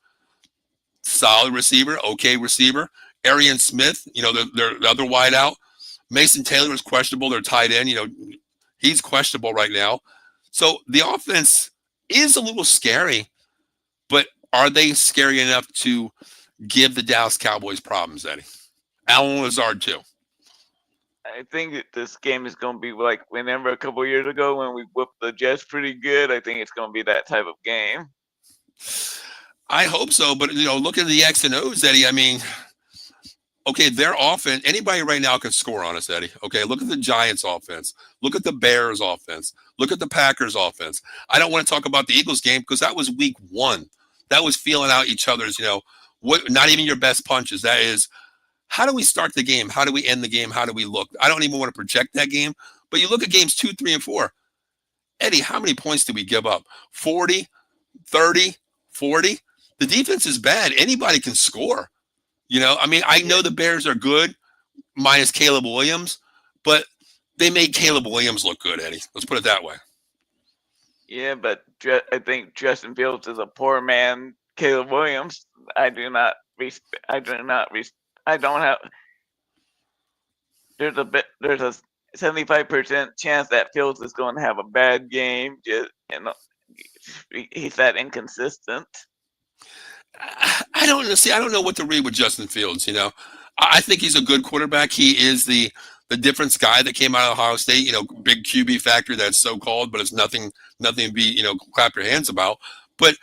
Solid receiver, okay receiver. Arian Smith, their other wideout. Mason Taylor is questionable. They're tight end. He's questionable right now. So the offense is a little scary, but are they scary enough to give the Dallas Cowboys problems, Eddie? Allen Lazard too. I think that this game is going to be like whenever a couple years ago when we whooped the Jets pretty good. I think it's going to be that type of game. I hope so, but look at the X and O's, Eddie. I mean, okay, their offense, anybody right now can score on us, Eddie. Okay, look at the Giants offense. Look at the Bears offense. Look at the Packers offense. I don't want to talk about the Eagles game because that was week 1. That was feeling out each other's, What? Not even your best punches. That is, how do we start the game? How do we end the game? How do we look? I don't even want to project that game, but you look at games 2, 3, and 4. Eddie, how many points did we give up? 40, 30, 40? The defense is bad. Anybody can score. I mean, I know the Bears are good, minus Caleb Williams, but they made Caleb Williams look good, Eddie. Let's put it that way. Yeah, but I think Justin Fields is a poor man. Caleb Williams, I do not respect. I don't have. There's a 75% chance that Fields is going to have a bad game. He's that inconsistent. I don't see. I don't know what to read with Justin Fields. I think he's a good quarterback. He is the difference guy that came out of Ohio State. Big QB factor that's so called, but it's nothing to be clap your hands about. But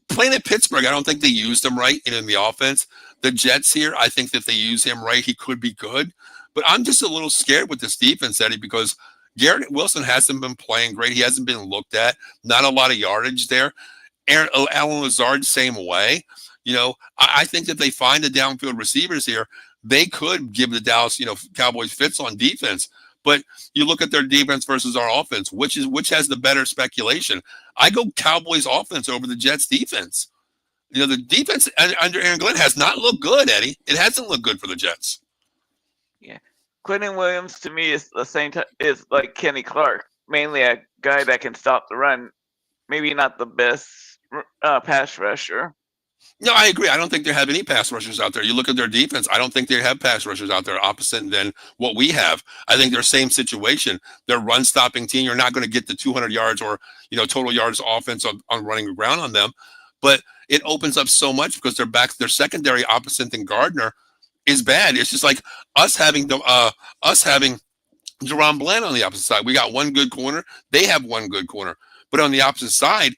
playing at Pittsburgh, I don't think they used him right in the offense. The Jets here, I think that if they use him right, he could be good. But I'm just a little scared with this defense, Eddie, because Garrett Wilson hasn't been playing great. He hasn't been looked at. Not a lot of yardage there. Alan Lazard, same way. I think that they find the downfield receivers here, they could give the Dallas, Cowboys fits on defense. But you look at their defense versus our offense, which has the better speculation. I go Cowboys offense over the Jets defense. The defense under Aaron Glenn has not looked good, Eddie. It hasn't looked good for the Jets. Yeah, Quentin Williams to me is the same is like Kenny Clark, mainly a guy that can stop the run. Maybe not the best pass rusher. No, I agree. I don't think they have any pass rushers out there. You look at their defense, I don't think they have pass rushers out there opposite than what we have. I think they're same situation. They're run-stopping team. You're not going to get the 200 yards or, total yards offense on running the ground on them. But it opens up so much because their secondary opposite than Gardner is bad. It's just like us having Jerron Bland on the opposite side. We got one good corner. They have one good corner. But on the opposite side,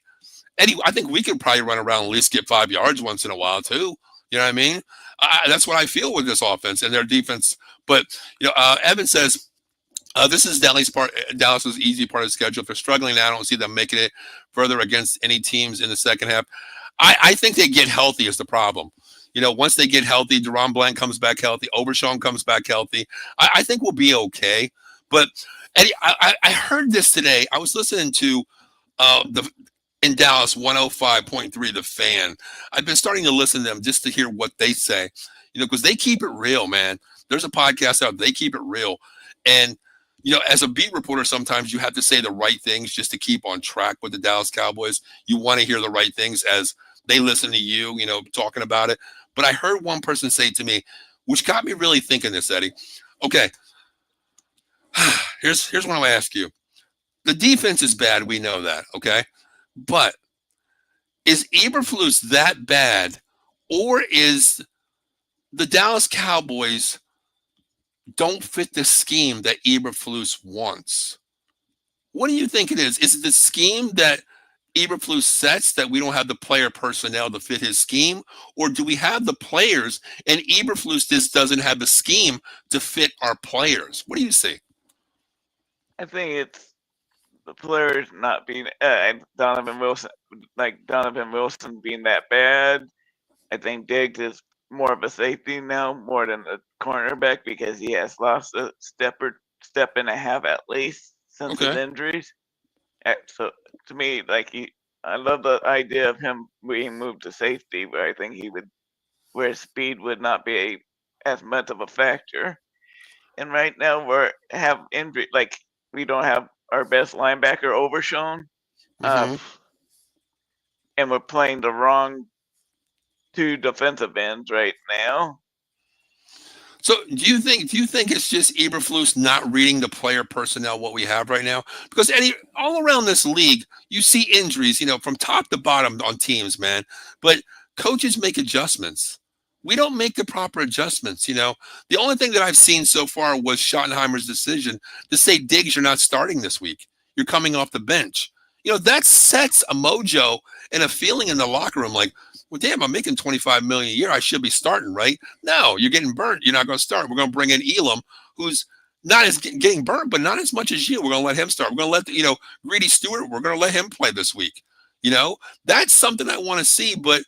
Eddie, I think we could probably run around and at least get 5 yards once in a while too. You know what I mean? That's what I feel with this offense and their defense. But Evan says this is Dallas's easy part of the schedule. If they're struggling now, I don't see them making it further against any teams in the second half. I think they get healthy is the problem. Once they get healthy, Jerron Bland comes back healthy, Overshawn comes back healthy. I think we'll be okay. But Eddie, I heard this today. I was listening to in Dallas 105.3 The Fan. I've been starting to listen to them just to hear what they say, because they keep it real, man. There's a podcast out, they keep it real. And, as a beat reporter, sometimes you have to say the right things just to keep on track with the Dallas Cowboys. You want to hear the right things as they listen to you, talking about it. But I heard one person say to me, which got me really thinking this, Eddie. Okay, here's what I'm going to ask you. The defense is bad. We know that, okay? But is Eberflus that bad, or is the Dallas Cowboys don't fit the scheme that Eberflus wants? What do you think it is? Is it the scheme that Eberflus sets that we don't have the player personnel to fit his scheme, or do we have the players and Eberflus just doesn't have the scheme to fit our players? What do you see? I think it's the players not being Donovan Wilson being that bad. I think Diggs is more of a safety now, more than a cornerback, because he has lost a step and a half at least since his injuries. So to me, I love the idea of him being moved to safety, where I think where speed would not be as much of a factor. And right now have injury, we don't have our best linebacker Overshawn, and we're playing the wrong two defensive ends right now. So do you think it's just Eberflus not reading the player personnel what we have right now? Because Eddie, all around this league, you see injuries, from top to bottom on teams, man. But coaches make adjustments. We don't make the proper adjustments, The only thing that I've seen so far was Schottenheimer's decision to say, Diggs, you're not starting this week. You're coming off the bench. That sets a mojo and a feeling in the locker room like, well, damn, I'm making $25 million a year. I should be starting, right? No, you're getting burnt. You're not going to start. We're going to bring in Elam, who's not as getting burnt, but not as much as you. We're going to let him start. We're going to let, Greedy Stewart, we're going to let him play this week. That's something I want to see. But,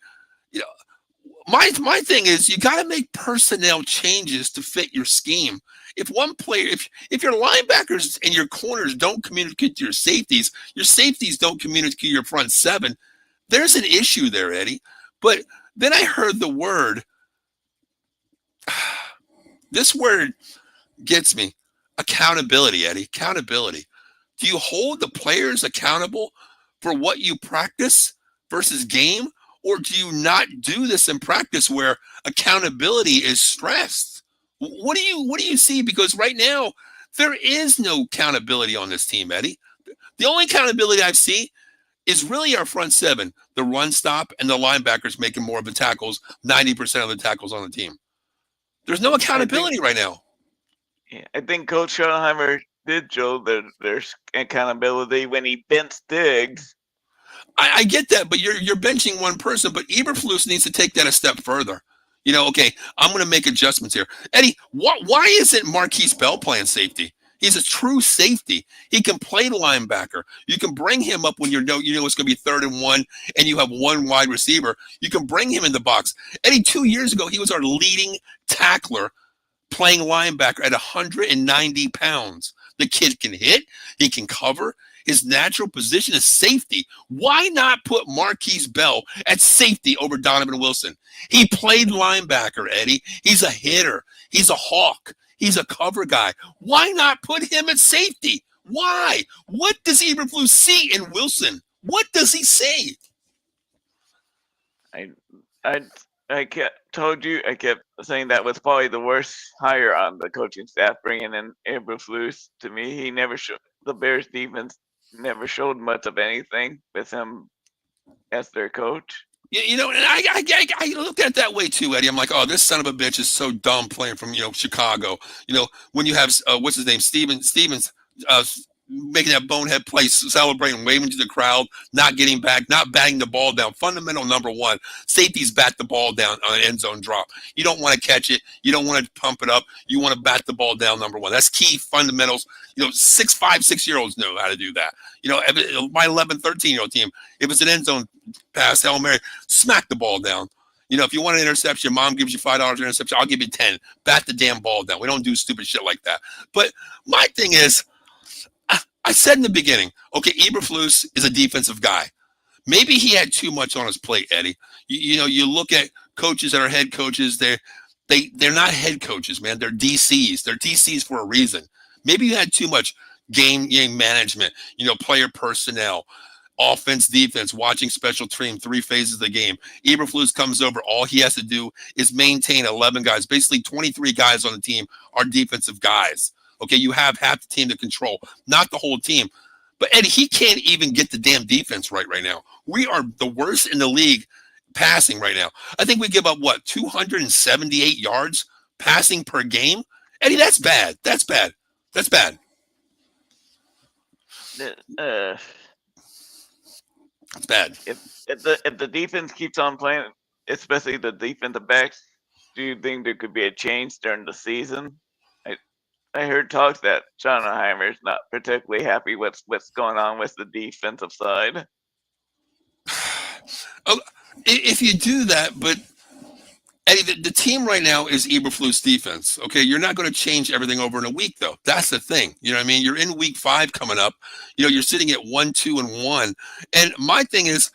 My thing is you got to make personnel changes to fit your scheme. If one player, if your linebackers and your corners don't communicate to your safeties don't communicate to your front seven, there's an issue there, Eddie. But then I heard the word. This word gets me. Accountability, Eddie. Accountability. Do you hold the players accountable for what you practice versus game? Or do you not do this in practice where accountability is stressed? What do you see? Because right now, there is no accountability on this team, Eddie. The only accountability I've seen is really our front seven, the run stop, and the linebackers making more of the tackles, 90% of the tackles on the team. There's no I think accountability right now. yeah, I think Coach Schottenheimer did show that there's accountability when he bent Diggs. I get that, but you're benching one person, but Eberflus needs to take that a step further. Okay, I'm going to make adjustments here. Eddie, why isn't Marquise Bell playing safety? He's a true safety. He can play linebacker. You can bring him up when you know it's going to be 3rd and 1, and you have one wide receiver. You can bring him in the box. Eddie, 2 years ago, he was our leading tackler playing linebacker at 190 pounds. The kid can hit. He can cover. His natural position is safety. Why not put Marquise Bell at safety over Donovan Wilson? He played linebacker, Eddie. He's a hitter. He's a hawk. He's a cover guy. Why not put him at safety? Why? What does Eberflus see in Wilson? What does he say? I I I told you I kept saying that was probably the worst hire on the coaching staff, bringing in Eberflus. To me, he never showed the Bears defense never showed much of anything with him as their coach. And I looked at it that way too, Eddie. I'm like, oh, this son of a bitch is so dumb playing from Chicago. When you have what's his name, Stevens, making that bonehead play, celebrating, waving to the crowd, not getting back, not batting the ball down. Fundamental number one: safeties bat the ball down on an end zone drop. You don't want to catch it. You don't want to pump it up. You want to bat the ball down. Number one. That's key fundamentals. 6-5-6-year-olds know how to do that. My 11, 13-year-old team, if it's an end zone pass, Hail Mary, smack the ball down. If you want an interception, mom gives you $5 for interception, I'll give you 10. Bat the damn ball down. We don't do stupid shit like that. But my thing is, I said in the beginning, okay, Eberflus is a defensive guy. Maybe he had too much on his plate, Eddie. You look at coaches that are head coaches, they're not head coaches, man. They're DCs. They're DCs for a reason. Maybe you had too much game management, player personnel, offense, defense, watching special team, 3 phases of the game. Eberflus comes over. All he has to do is maintain 11 guys. Basically, 23 guys on the team are defensive guys. Okay, you have half the team to control, not the whole team. But Eddie, he can't even get the damn defense right now. We are the worst in the league passing right now. I think we give up 278 yards passing per game. Eddie, that's bad. That's bad. That's bad. It's bad. If the defense keeps on playing, especially the defensive backs, do you think there could be a change during the season? I heard talks that Schottenheimer is not particularly happy with what's going on with the defensive side. If you do that, but Eddie, the team right now is Eberflus defense. Okay, you're not going to change everything over in a week, though. That's the thing. You know what I mean? You're in week 5 coming up. You're sitting at 1-2-1, and my thing is,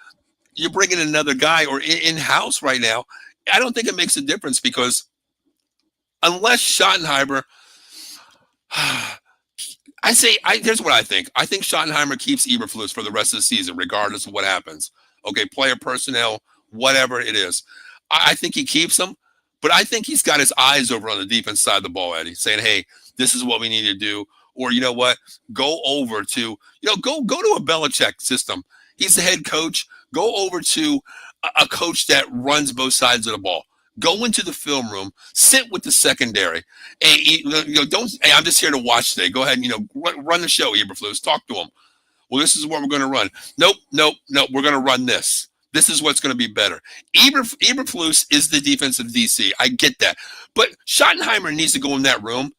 you're bringing another guy or in-house right now. I don't think it makes a difference because unless Schottenheimer, here's what I think. I think Schottenheimer keeps Eberflus for the rest of the season, regardless of what happens. Okay, player personnel, whatever it is. I think he keeps him, but I think he's got his eyes over on the defense side of the ball, Eddie, saying, hey, this is what we need to do. Or you know what? Go over to, go to a Belichick system. He's the head coach. Go over to a coach that runs both sides of the ball. Go into the film room, sit with the secondary. Hey, don't. Hey, I'm just here to watch today. Go ahead and run the show, Eberflus. Talk to him. Well, this is what we're going to run. Nope. We're going to run this. This is what's going to be better. Eberflus is the defensive DC. I get that, but Schottenheimer needs to go in that room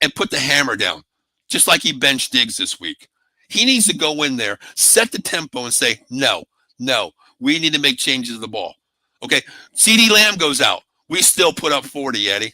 and put the hammer down, just like he benched Diggs this week. He needs to go in there, set the tempo, and say, no, we need to make changes to the ball. Okay, CeeDee Lamb goes out. We still put up 40, Eddie.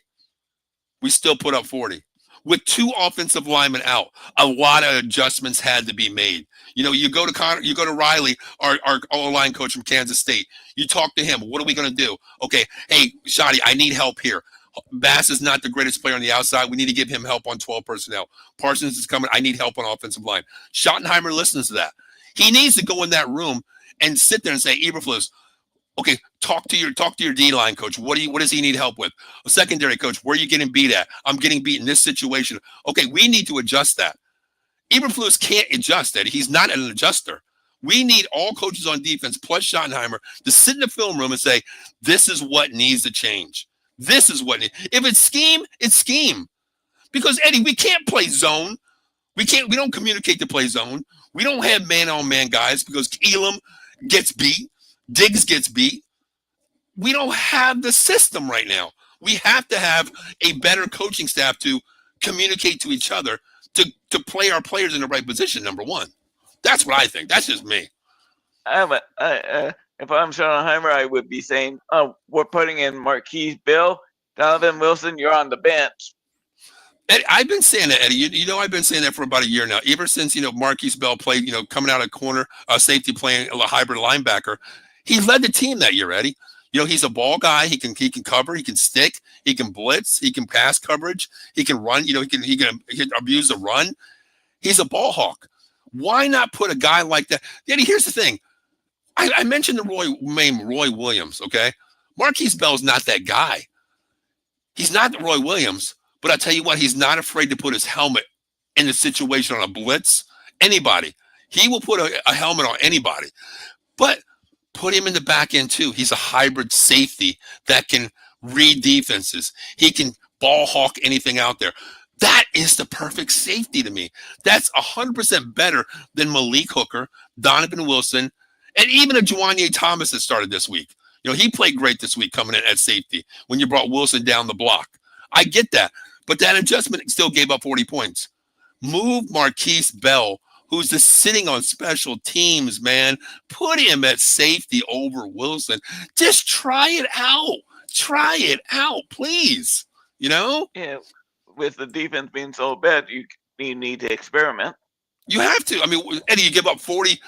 We still put up 40. With 2 offensive linemen out, a lot of adjustments had to be made. You go to you go to Riley, our O-line coach from Kansas State. You talk to him. What are we going to do? Okay, hey, Shotty, I need help here. Bass is not the greatest player on the outside. We need to give him help on 12 personnel. Parsons is coming. I need help on offensive line. Schottenheimer listens to that. He needs to go in that room and sit there and say, Eberflus, okay, talk to your D line coach. What does he need help with? A secondary coach, where are you getting beat at? I'm getting beat in this situation. Okay, we need to adjust that. Eberflus can't adjust that. He's not an adjuster. We need all coaches on defense plus Schottenheimer to sit in the film room and say, this is what needs to change. This is what if it's scheme, it's scheme. Because Eddie, we can't play zone. We don't communicate to play zone. We don't have man-on-man guys because Elam gets beat. Diggs gets beat. We don't have the system right now. We have to have a better coaching staff to communicate to each other to play our players in the right position, number one. That's what I think. That's just me. If I'm Schottenheimer, I would be saying, we're putting in Marquise Bill. Donovan Wilson, you're on the bench. Eddie, I've been saying that, Eddie. I've been saying that for about a year now. Ever since, Marquise Bell played, coming out of corner, safety playing a hybrid linebacker. He led the team that year, Eddie. He's a ball guy. He can cover. He can stick. He can blitz. He can pass coverage. He can run. He can abuse the run. He's a ball hawk. Why not put a guy like that? Eddie, here's the thing. I mentioned the name Roy Williams, okay? Marquise Bell's not that guy. He's not Roy Williams, but I tell you what, he's not afraid to put his helmet in the situation on a blitz. Anybody. He will put a helmet on anybody. But put him in the back end too. He's a hybrid safety that can read defenses. He can ball hawk anything out there. That is the perfect safety to me. That's 100% better than Malik Hooker, Donovan Wilson, and even a Juwanye Thomas that started this week. He played great this week coming in at safety when you brought Wilson down the block. I get that. But that adjustment still gave up 40 points. Move Marquise Bell, who's just sitting on special teams, man. Put him at safety over Wilson. Just try it out. Try it out, please. Yeah, with the defense being so bad, you need to experiment. You have to. I mean, Eddie, you give up 40,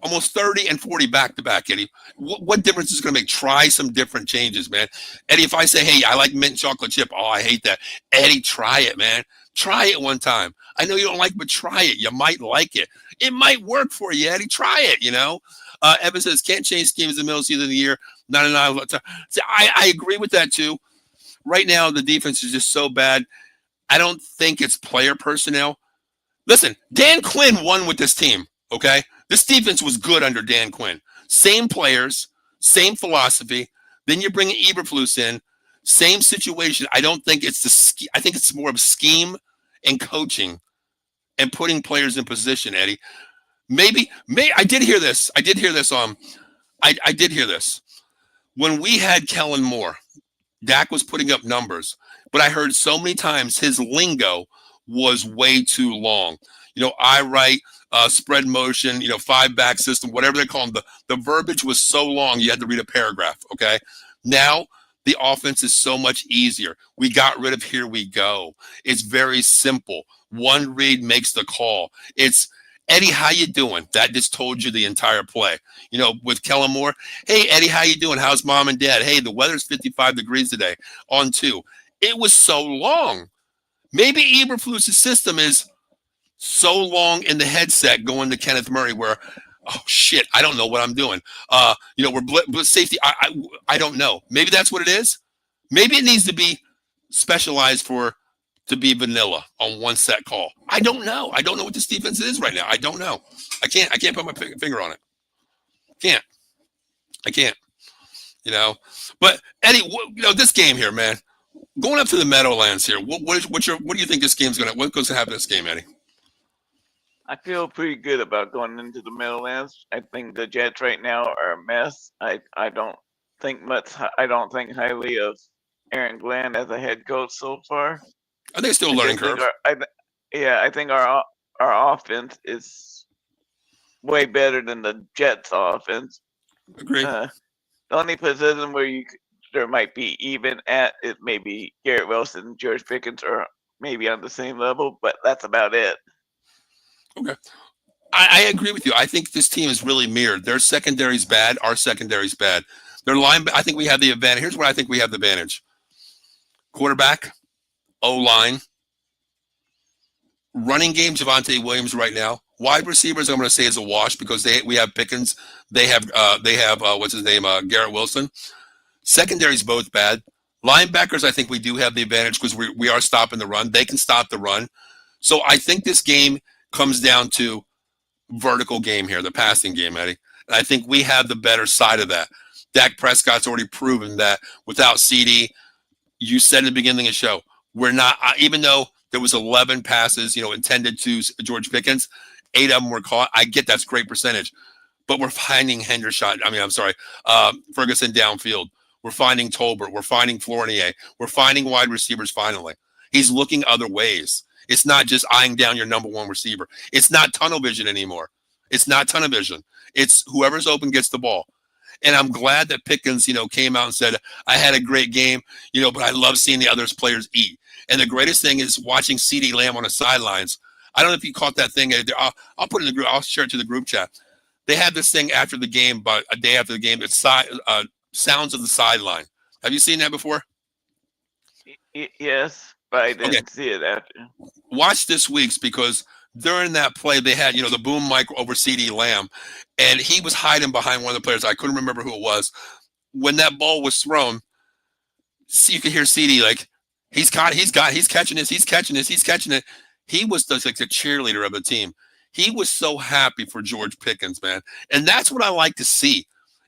almost 30, and 40 back-to-back, Eddie. What difference is it going to make? Try some different changes, man. Eddie, if I say, hey, I like mint chocolate chip, oh, I hate that. Eddie, try it, man. Try it one time. I know you don't like, but try it. You might like it. It might work for you, Eddie. Try it, Evan says, can't change schemes in the middle season of the year. Not enough time. See, I agree with that, too. Right now, the defense is just so bad. I don't think it's player personnel. Listen, Dan Quinn won with this team, okay? This defense was good under Dan Quinn. Same players, same philosophy. Then you bring Eberflus in, same situation. I don't think it's I think it's more of scheme and coaching and putting players in position, Eddie. I did hear this. I did hear this. When we had Kellen Moore, Dak was putting up numbers, but I heard so many times his lingo was way too long. I write spread motion, 5-back system, whatever they call them. The verbiage was so long you had to read a paragraph, okay? Now the offense is so much easier. We got rid of here we go. It's very simple. One read makes the call. It's, Eddie, how you doing? That just told you the entire play. With Kellen Moore, hey, Eddie, how you doing? How's mom and dad? Hey, the weather's 55 degrees today on 2. It was so long. Maybe Eberflus' system is so long in the headset going to Kenneth Murray where, oh, shit, I don't know what I'm doing. We're blitz safety. I don't know. Maybe that's what it is. Maybe it needs to be specialized to be vanilla on one set call. I don't know. I don't know what this defense is right now. I don't know. I can't put my finger on it. I can't. But Eddie, this game here, man, going up to the Meadowlands here. What do you think this game's what's going to happen in this game, Eddie? I feel pretty good about going into the Meadowlands. I think the Jets right now are a mess. I don't think highly of Aaron Glenn as a head coach so far. I think it's still a learning curve. I think our offense is way better than the Jets' offense. Agree. The only position where there might be even at it maybe Garrett Wilson and George Pickens are maybe on the same level, but that's about it. Okay. I agree with you. I think this team is really mirrored. Their secondary's bad. Our secondary's bad. Their line, I think we have the advantage. Here's where I think we have the advantage. Quarterback, O-line, running game, Javonte Williams right now. Wide receivers, I'm going to say is a wash because we have Pickens. They have what's his name, Garrett Wilson. Secondary's both bad. Linebackers, I think we do have the advantage because we are stopping the run. They can stop the run. So I think this game comes down to vertical game here, the passing game, Eddie. And I think we have the better side of that. Dak Prescott's already proven that without CeeDee, you said in the beginning of the show, we're not, even though there was 11 passes, intended to George Pickens, 8 of them were caught. I get that's great percentage, but we're finding Ferguson downfield. We're finding Tolbert. We're finding Fournier. We're finding wide receivers finally. He's looking other ways. It's not just eyeing down your number one receiver. It's not tunnel vision anymore. It's not tunnel vision. It's whoever's open gets the ball. And I'm glad that Pickens, came out and said, I had a great game, but I love seeing the other players eat. And the greatest thing is watching CeeDee Lamb on the sidelines. I don't know if you caught that thing. I'll put it in the group. I'll share it to the group chat. They had this thing after the game, about a day after the game, it's sounds of the sideline. Have you seen that before? Yes, but I didn't see it after. Watch this week's because during that play, they had, the boom mic over CeeDee Lamb, and he was hiding behind one of the players. I couldn't remember who it was. When that ball was thrown, you could hear CeeDee like, he's catching it. He was like the cheerleader of the team. He was so happy for George Pickens, man. And that's what I like to see.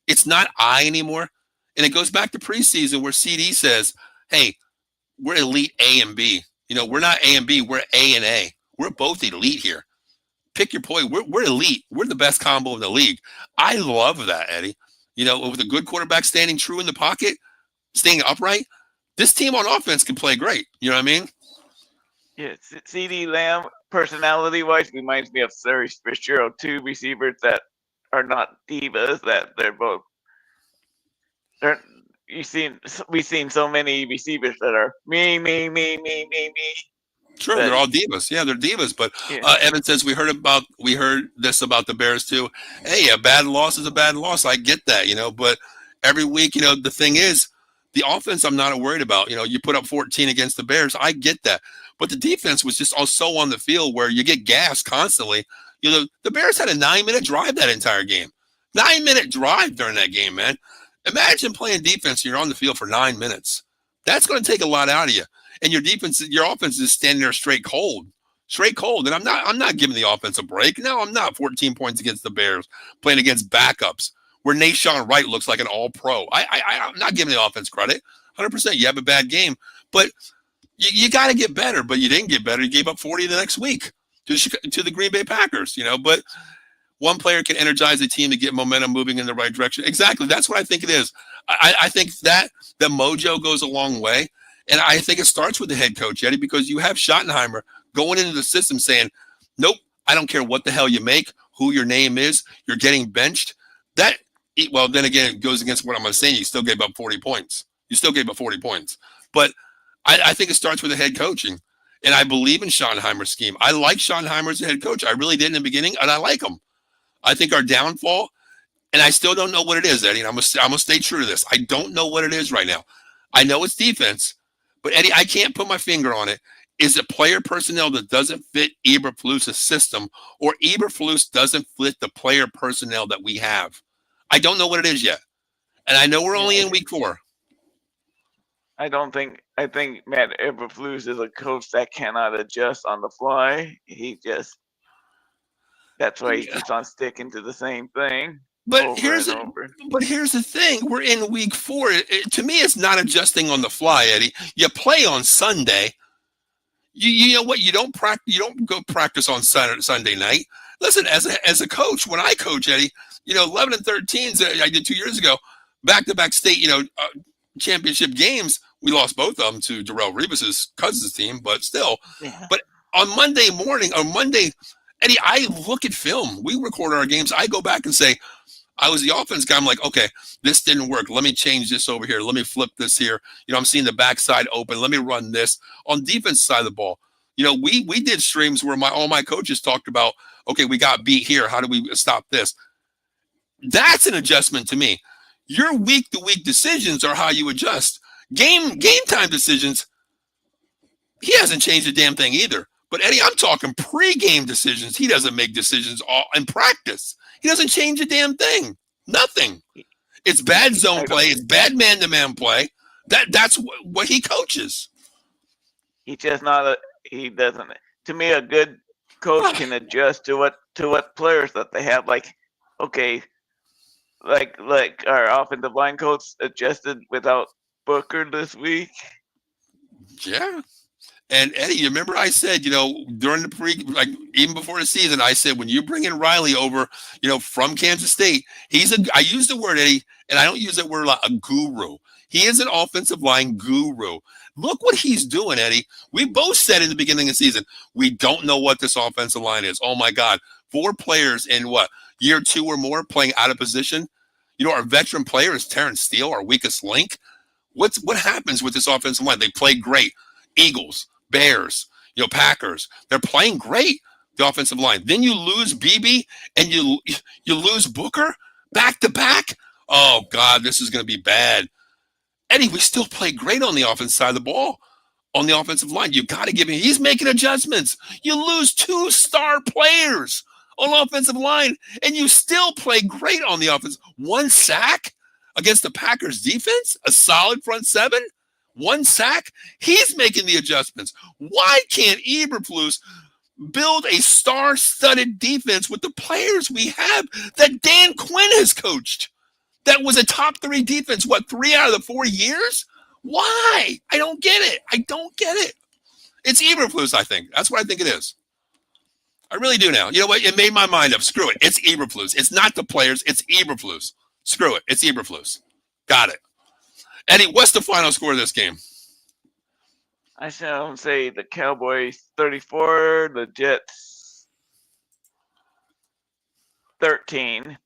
It's not I anymore. And it goes back to preseason where CeeDee says, hey, we're elite A and B. We're not A and B, we're A and A. We're both elite here. Pick your point. We're elite. We're the best combo in the league. I love that, Eddie. With a good quarterback standing true in the pocket, staying upright, this team on offense can play great. You know what I mean? Yeah, CeeDee Lamb, personality-wise, reminds me of Larry Fitzgerald, two receivers that are not divas, that they're both. We've seen so many receivers that are me. Sure, they're all divas. Yeah, they're divas. But yeah. Evan says we heard this about the Bears too. Hey, a bad loss is a bad loss. I get that, but every week, the thing is, the offense I'm not worried about. You put up 14 against the Bears. I get that. But the defense was just also on the field where you get gassed constantly. The Bears had a 9-minute drive that entire game. 9-minute drive during that game, man. Imagine playing defense. You're on the field for 9 minutes. That's going to take a lot out of you. And your offense is standing there straight cold. And I'm not giving the offense a break. No, I'm not. 14 points against the Bears, playing against backups, where Nashawn Wright looks like an all-pro. I'm not giving the offense credit. 100%. You have a bad game, but you got to get better. But you didn't get better. You gave up 40 the next week to the Green Bay Packers. But one player can energize the team to get momentum moving in the right direction. Exactly. That's what I think it is. I think that the mojo goes a long way. And I think it starts with the head coach, Eddie, because you have Schottenheimer going into the system saying, nope, I don't care what the hell you make, who your name is, you're getting benched. Then again, it goes against what I'm saying. You still gave up 40 points. But I think it starts with the head coaching. And I believe in Schottenheimer's scheme. I like Schottenheimer as a head coach. I really did in the beginning, and I like him. I think our downfall, and I still don't know what it is, Eddie, and I'm gonna stay true to this. I don't know what it is right now. I know it's defense, but Eddie, I can't put my finger on it. Is it player personnel that doesn't fit Eberflus's system, or Eberflus doesn't fit the player personnel that we have? I don't know what it is yet, and I know we're only in week 4. I think Matt Eberflus is a coach that cannot adjust on the fly. That's why he keeps on sticking to the same thing. But here's the thing: we're in week 4. To me, it's not adjusting on the fly, Eddie. You play on Sunday. You know what? You don't practice. You don't go practice on Sunday night. Listen, as a coach, when I coach, Eddie, 11 and 13s I did 2 years ago, back-to-back state, championship games. We lost both of them to Darrelle Revis's Cousins team, but still. Yeah. But on Monday, Eddie, I look at film. We record our games. I go back and say, I was the offense guy. I'm like, okay, this didn't work. Let me change this over here. Let me flip this here. I'm seeing the backside open. Let me run this. On defense side of the ball, we did streams where all my coaches talked about, okay, we got beat here. How do we stop this? That's an adjustment to me. Your week-to-week decisions are how you adjust. Game time decisions, he hasn't changed a damn thing either. But Eddie, I'm talking pre-game decisions. He doesn't make decisions all in practice. He doesn't change a damn thing. Nothing. It's bad zone play. It's bad man-to-man play. That's what he coaches. He just not he doesn't. To me, a good coach can adjust to what players that they have. Like, okay, like our offensive line coach adjusted without Booker this week. Yeah. And Eddie, you remember I said, during the even before the season, I said, when you bring in Riley over, from Kansas State, I use the word, Eddie, and I don't use that word like a guru. He is an offensive line guru. Look what he's doing, Eddie. We both said in the beginning of the season, we don't know what this offensive line is. Oh my God. 4 players in year 2 or more playing out of position. Our veteran player is Terrence Steele, our weakest link. What happens with this offensive line? They play great. Eagles, Bears, Packers. They're playing great, the offensive line. Then you lose BB and you lose Booker back to back. Oh, God, this is going to be bad. Eddie, we still play great on the offensive side of the ball, on the offensive line. You got to give him. He's making adjustments. You lose 2 star players on the offensive line, and you still play great on the offense. 1 sack against the Packers defense, a solid front 7. 1 sack, he's making the adjustments. Why can't Eberflus build a star-studded defense with the players we have that Dan Quinn has coached? That was a top 3 defense, 3 out of the 4 years? Why? I don't get it. It's Eberflus, I think. That's what I think it is. I really do now. You know what? It made my mind up. Screw it. It's Eberflus. It's not the players. It's Eberflus. Screw it. It's Eberflus. Got it. Eddie, what's the final score of this game? I shall say the Cowboys 34, the Jets 13.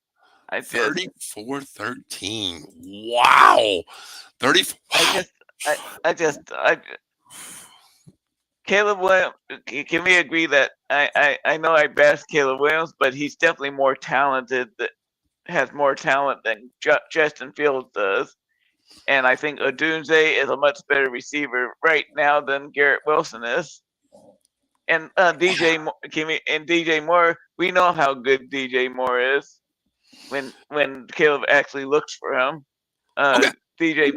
34-13. Wow. 34. Caleb Williams, can we agree that I know I bash Caleb Williams, but he's definitely more talented, has more talent than Justin Fields does. And I think Odunze is a much better receiver right now than Garrett Wilson is. And DJ Moore, we know how good DJ Moore is when Caleb actually looks for him. Okay. DJ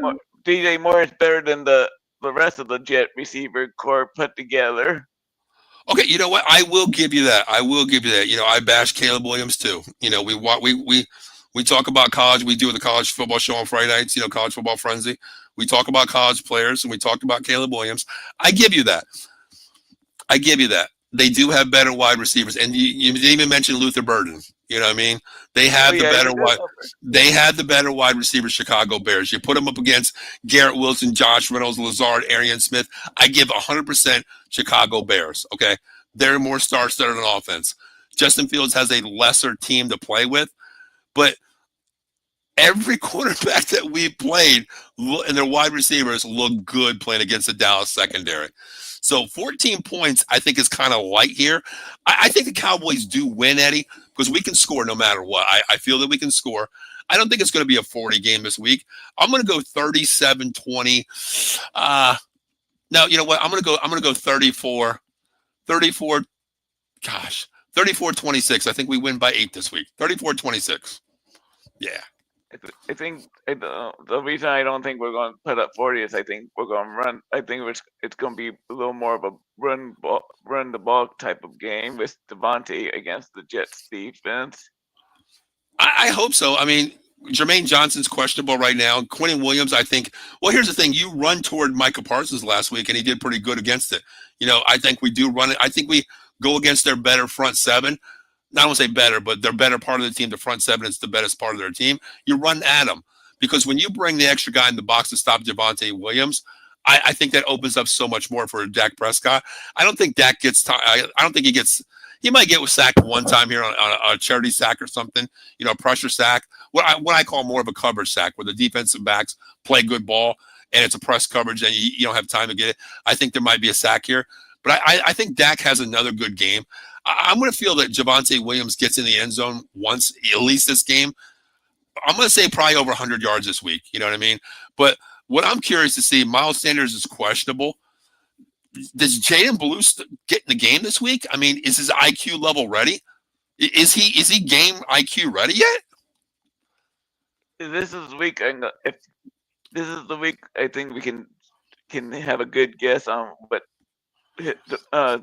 Moore is better than the rest of the Jet receiver core put together. Okay, you know what? I will give you that. I bash Caleb Williams too. We talk about college. We do the college football show on Friday nights, College Football Frenzy. We talk about college players, and we talked about Caleb Williams. I give you that. They do have better wide receivers. And you didn't even mention Luther Burden. You know what I mean? They have They had the better wide receivers, Chicago Bears. You put them up against Garrett Wilson, Josh Reynolds, Lazard, Arian Smith. I give 100% Chicago Bears. Okay, they're more star-studded on offense. Justin Fields has a lesser team to play with, but every quarterback that we played and their wide receivers look good playing against the Dallas secondary. So 14 points, I think, is kind of light here. I think the Cowboys do win, Eddie, because we can score no matter what. I feel that we can score. I don't think it's going to be a 40 game this week. I'm going to go 37-20. No, you know what? I'm going to go 34. 34-26. I think we win by 8 this week. 34-26. Yeah. I think the reason I don't think we're going to put up 40 is I think we're going to run. I think it's going to be a little more of a run the ball type of game with Devontae against the Jets defense. I hope so. I mean, Jermaine Johnson's questionable right now. Quentin Williams, I think. Well, here's the thing: you run toward Micah Parsons last week, and he did pretty good against it. I think we do run it. I think we go against their better front 7. I don't say better, but they're better part of the team. The front 7 is the best part of their team. You run at them because when you bring the extra guy in the box to stop Javonte Williams, I think that opens up so much more for Dak Prescott. I don't think Dak gets time. I don't think he gets. He might get sacked one time here on a charity sack or something, a pressure sack. What I call more of a coverage sack, where the defensive backs play good ball and it's a press coverage and you don't have time to get it. I think there might be a sack here, but I think Dak has another good game. I'm going to feel that Javonte Williams gets in the end zone once, at least this game. I'm going to say probably over 100 yards this week. You know what I mean? But what I'm curious to see, Miles Sanders is questionable. Does Jaden Blue get in the game this week? I mean, is his IQ level ready? Is he game IQ ready yet? This is the week. If this is the week, I think we can have a good guess on what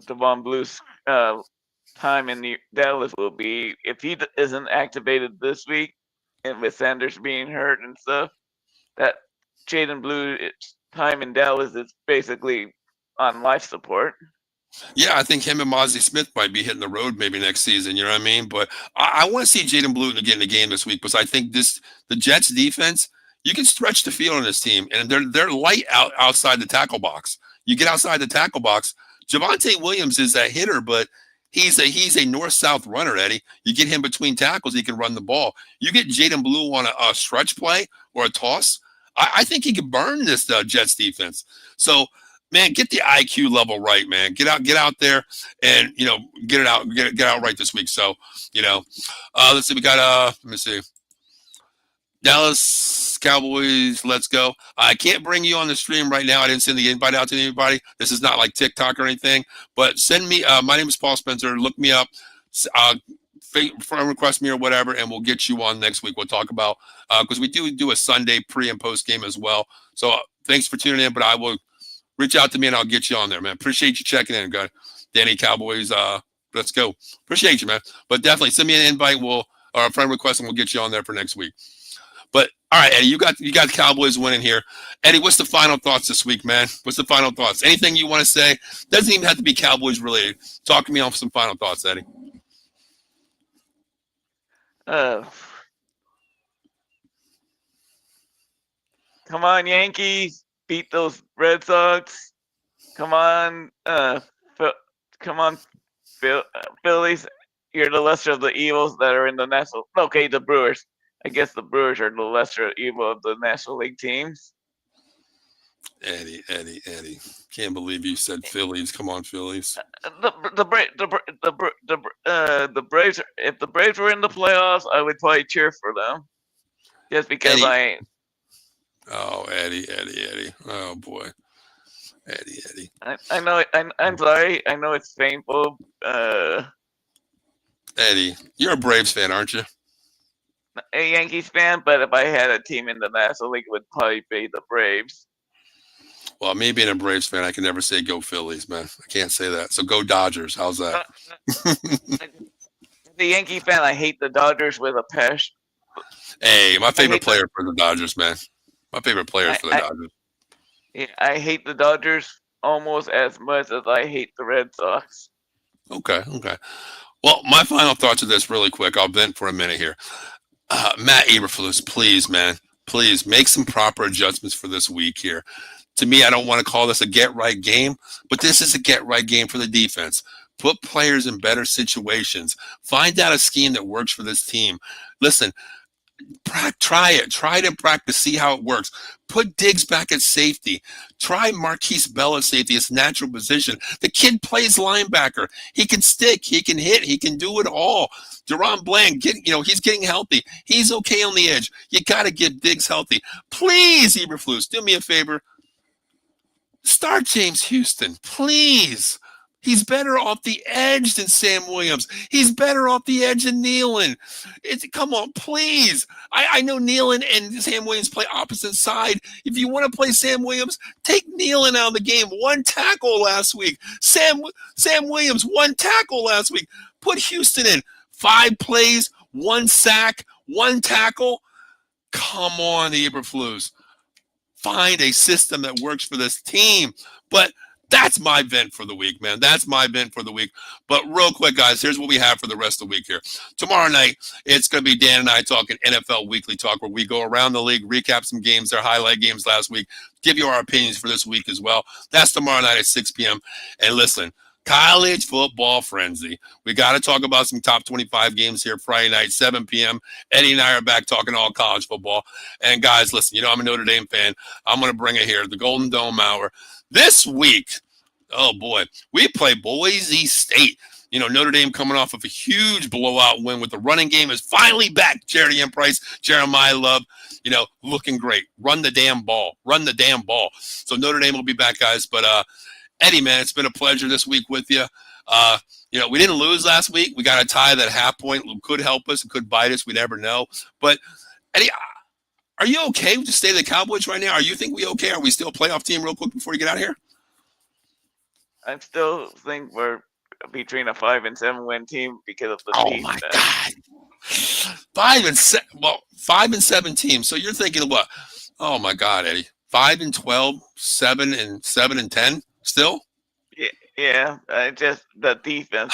Devon Blue's time in the Dallas will be. If he isn't activated this week, and with Sanders being hurt and stuff, that Jaden Blue time in Dallas is basically on life support. Yeah, I think him and Mozzie Smith might be hitting the road maybe next season. You know what I mean? But I want to see Jaden Blue get in the game this week because I think the Jets defense, you can stretch the field on this team, and they're light outside the tackle box. You get outside the tackle box. Javonte Williams is a hitter, but he's a north-south runner, Eddie. You get him between tackles, he can run the ball. You get Jaden Blue on a stretch play or a toss, I think he could burn this Jets defense. So, man, get the IQ level right, man. Get out there, and get it out right this week. So, let's see. We got let me see. Dallas Cowboys, let's go. I can't bring you on the stream right now. I didn't send the invite out to anybody. This is not like TikTok or anything. But send me. My name is Paul Spencer. Look me up. Friend request me or whatever, and we'll get you on next week. We'll talk about because we do a Sunday pre and post game as well. So thanks for tuning in. But I will reach out to me and I'll get you on there, man. Appreciate you checking in, guys. Danny Cowboys, let's go. Appreciate you, man. But definitely send me an invite. Or a friend request, and we'll get you on there for next week. But all right, Eddie, you got the Cowboys winning here. Eddie, what's the final thoughts this week, man? What's the final thoughts? Anything you want to say? Doesn't even have to be Cowboys related. Talk to me on some final thoughts, Eddie. Come on, Yankees, beat those Red Sox. Come on, Phillies. You're the lesser of the evils that are in the National. Okay, the Brewers. I guess the Brewers are the lesser evil of the National League teams. Eddie. Can't believe you said Phillies. Come on, Phillies. The Braves. If the Braves were in the playoffs, I would probably cheer for them. Just because Eddie. Oh, Eddie. Oh boy, Eddie. I know. I'm sorry. I know it's painful. Eddie, you're a Braves fan, aren't you? A Yankees fan, but if I had a team in the National League, it would probably be the Braves. Well, me being a Braves fan, I can never say go Phillies, man. I can't say that. So go Dodgers. How's that? The Yankee fan, I hate the Dodgers with a passion. Hey, my favorite player for the Dodgers, man. My favorite player is for the Dodgers. I hate the Dodgers almost as much as I hate the Red Sox. Okay. Well, my final thoughts of this really quick. I'll vent for a minute here. Matt Eberflus, please, man. Please make some proper adjustments for this week here. To me, I don't want to call this a get-right game, but this is a get-right game for the defense. Put players in better situations. Find out a scheme that works for this team. Listen, try it. Try to practice. See how it works. Put Diggs back at safety. Try Marquise Bell at safety. His natural position. The kid plays linebacker. He can stick. He can hit. He can do it all. Deron Bland, he's getting healthy. He's okay on the edge. You got to get Diggs healthy. Please, Eberflus, do me a favor. Start James Houston, please. He's better off the edge than Sam Williams. He's better off the edge than Nealon. Come on, please. I know Nealon and Sam Williams play opposite side. If you want to play Sam Williams, take Nealon out of the game. 1 tackle last week. Sam Williams, 1 tackle last week. Put Houston in. 5 plays, 1 sack, 1 tackle. Come on, Eberflus. Find a system that works for this team. But That's my vent for the week, man. That's my vent for the week. But real quick, guys, here's what we have for the rest of the week here. Tomorrow night, it's going to be Dan and I talking NFL Weekly Talk, where we go around the league, recap some games, their highlight games last week, give you our opinions for this week as well. That's tomorrow night at 6 p.m. And listen, college football frenzy. We got to talk about some top 25 games here Friday night, 7 p.m. Eddie and I are back talking all college football. And guys, listen, I'm a Notre Dame fan. I'm going to bring it here, the Golden Dome Hour. This week, oh boy, we play Boise State. Notre Dame coming off of a huge blowout win with the running game is finally back. Charity and Price, Jeremiah Love, looking great. Run the damn ball. So Notre Dame will be back, guys. But Eddie, man, it's been a pleasure this week with you. We didn't lose last week. We got a tie that half point could help us. It could bite us. We never know. But Eddie, are you okay with the state of the Cowboys right now? Are you think we okay? Are we still a playoff team real quick before you get out of here? I still think we're between a 5 and 7 win team because of the defense. My God. 5 and 7 teams. So you're thinking what? Oh my God, Eddie. 5 and 12, 7 and 10 still? Yeah. Just the defense.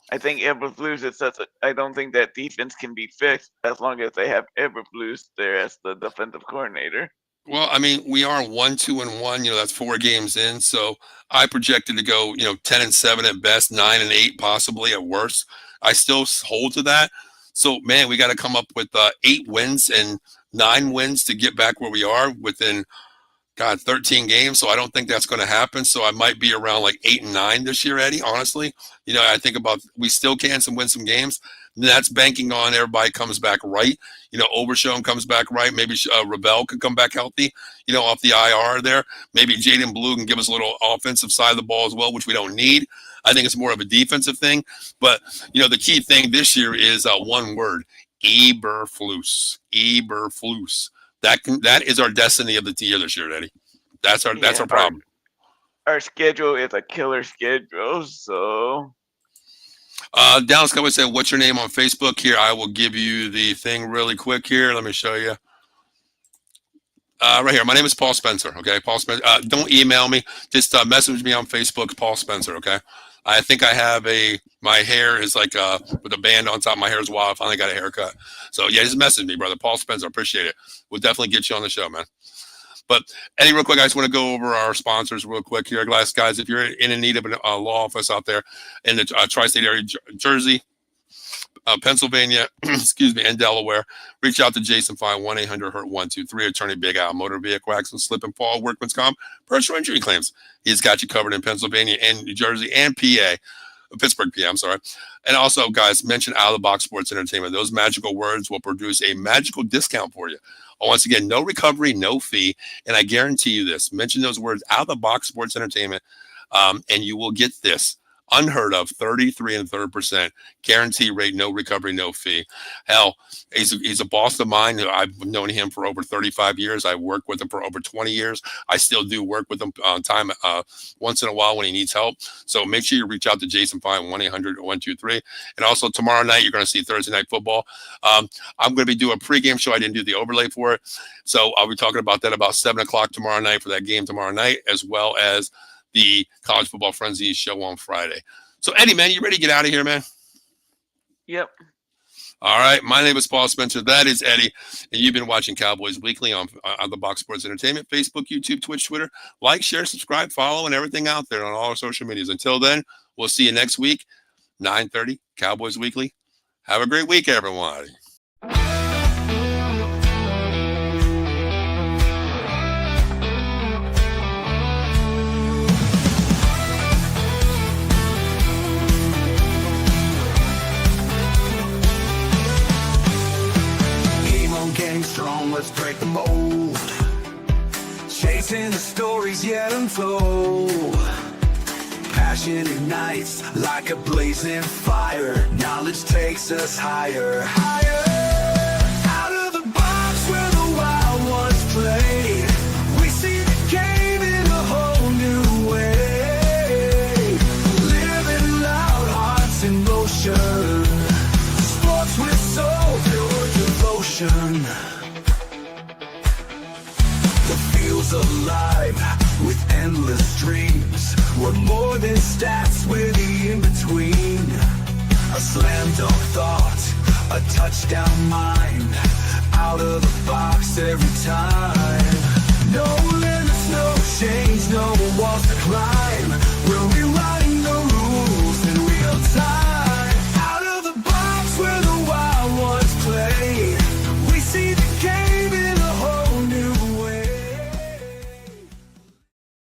I think Eberflus is I don't think that defense can be fixed as long as they have Eberflus there as the defensive coordinator. Well, I mean, we are 1-2-1. That's 4 games in. So I projected to go, 10-7 at best, 9-8 possibly at worst. I still hold to that. So man, we got to come up with 8 wins and 9 wins to get back where we are within 13 games. So I don't think that's going to happen. So I might be around like 8 and 9 this year, Eddie. Honestly, I think about we still can win some games. And that's banking on everybody comes back right. Overshown comes back right. Maybe Rebel could come back healthy. Off the IR there. Maybe Jaden Blue can give us a little offensive side of the ball as well, which we don't need. I think it's more of a defensive thing. But the key thing this year is one word: Eberflus. Eberflus. That is our destiny of the year this year, Eddie. That's our problem. Our schedule is a killer schedule, so. Dallas Cowboys said, "What's your name on Facebook?" Here, I will give you the thing really quick. Here, let me show you. Right here, my name is Paul Spencer. Okay, Paul Spencer. Don't email me. Just message me on Facebook, Paul Spencer. Okay. I think I have my hair is like with a band on top. My hair is wild. I finally got a haircut. So yeah, just message me, brother. Paul Spencer. Appreciate it. We'll definitely get you on the show, man. But Eddie, real quick, I just want to go over our sponsors real quick here. Guys, if you're in need of a law office out there in the tri-state area, Jersey, Pennsylvania, and Delaware, reach out to Jason Fine, 1-800-HURT-123, attorney Big Al, motor vehicle accident, slip and fall, workman's comp, personal injury claims. He's got you covered in Pennsylvania and New Jersey and Pittsburgh, PA, I'm sorry. And also, guys, mention Out of the Box Sports Entertainment. Those magical words will produce a magical discount for you. Once again, no recovery, no fee. And I guarantee you this. Mention those words, Out of the Box Sports Entertainment, and you will get this. Unheard of, 33 1/3% guarantee rate, no recovery, no fee. Hell, he's a boss of mine. I've known him for over 35 years. I worked with him for over 20 years. I still do work with him on time once in a while when he needs help. So make sure you reach out to Jason Fine, 1-800-123. And also tomorrow night, you're going to see Thursday Night Football. I'm going to be doing a pregame show. I didn't do the overlay for it. So I'll be talking about that about 7 o'clock tomorrow night for that game tomorrow night, as well as the College Football Frenzy show on Friday. So, Eddie, man, you ready to get out of here, man? Yep. All right. My name is Paul Spencer. That is Eddie. And you've been watching Cowboys Weekly on the Box Sports Entertainment, Facebook, YouTube, Twitch, Twitter. Like, share, subscribe, follow, and everything out there on all our social medias. Until then, we'll see you next week, 9:30, Cowboys Weekly. Have a great week, everyone. Strong, let's break the mold. Chasing the stories yet untold. Passion ignites like a blazing fire. Knowledge takes us higher, higher. Out of the box where the wild ones play. We see the game in a whole new way. Living loud, hearts in motion. Sports with soul, pure devotion. Alive with endless dreams. We're more than stats, we're the in-between. A slam dunk thought, a touchdown mind. Out of the box every time. No limits, no change, no walls to climb. We're rewriting the rules in real time. Out of the box where the wild ones play. We see the game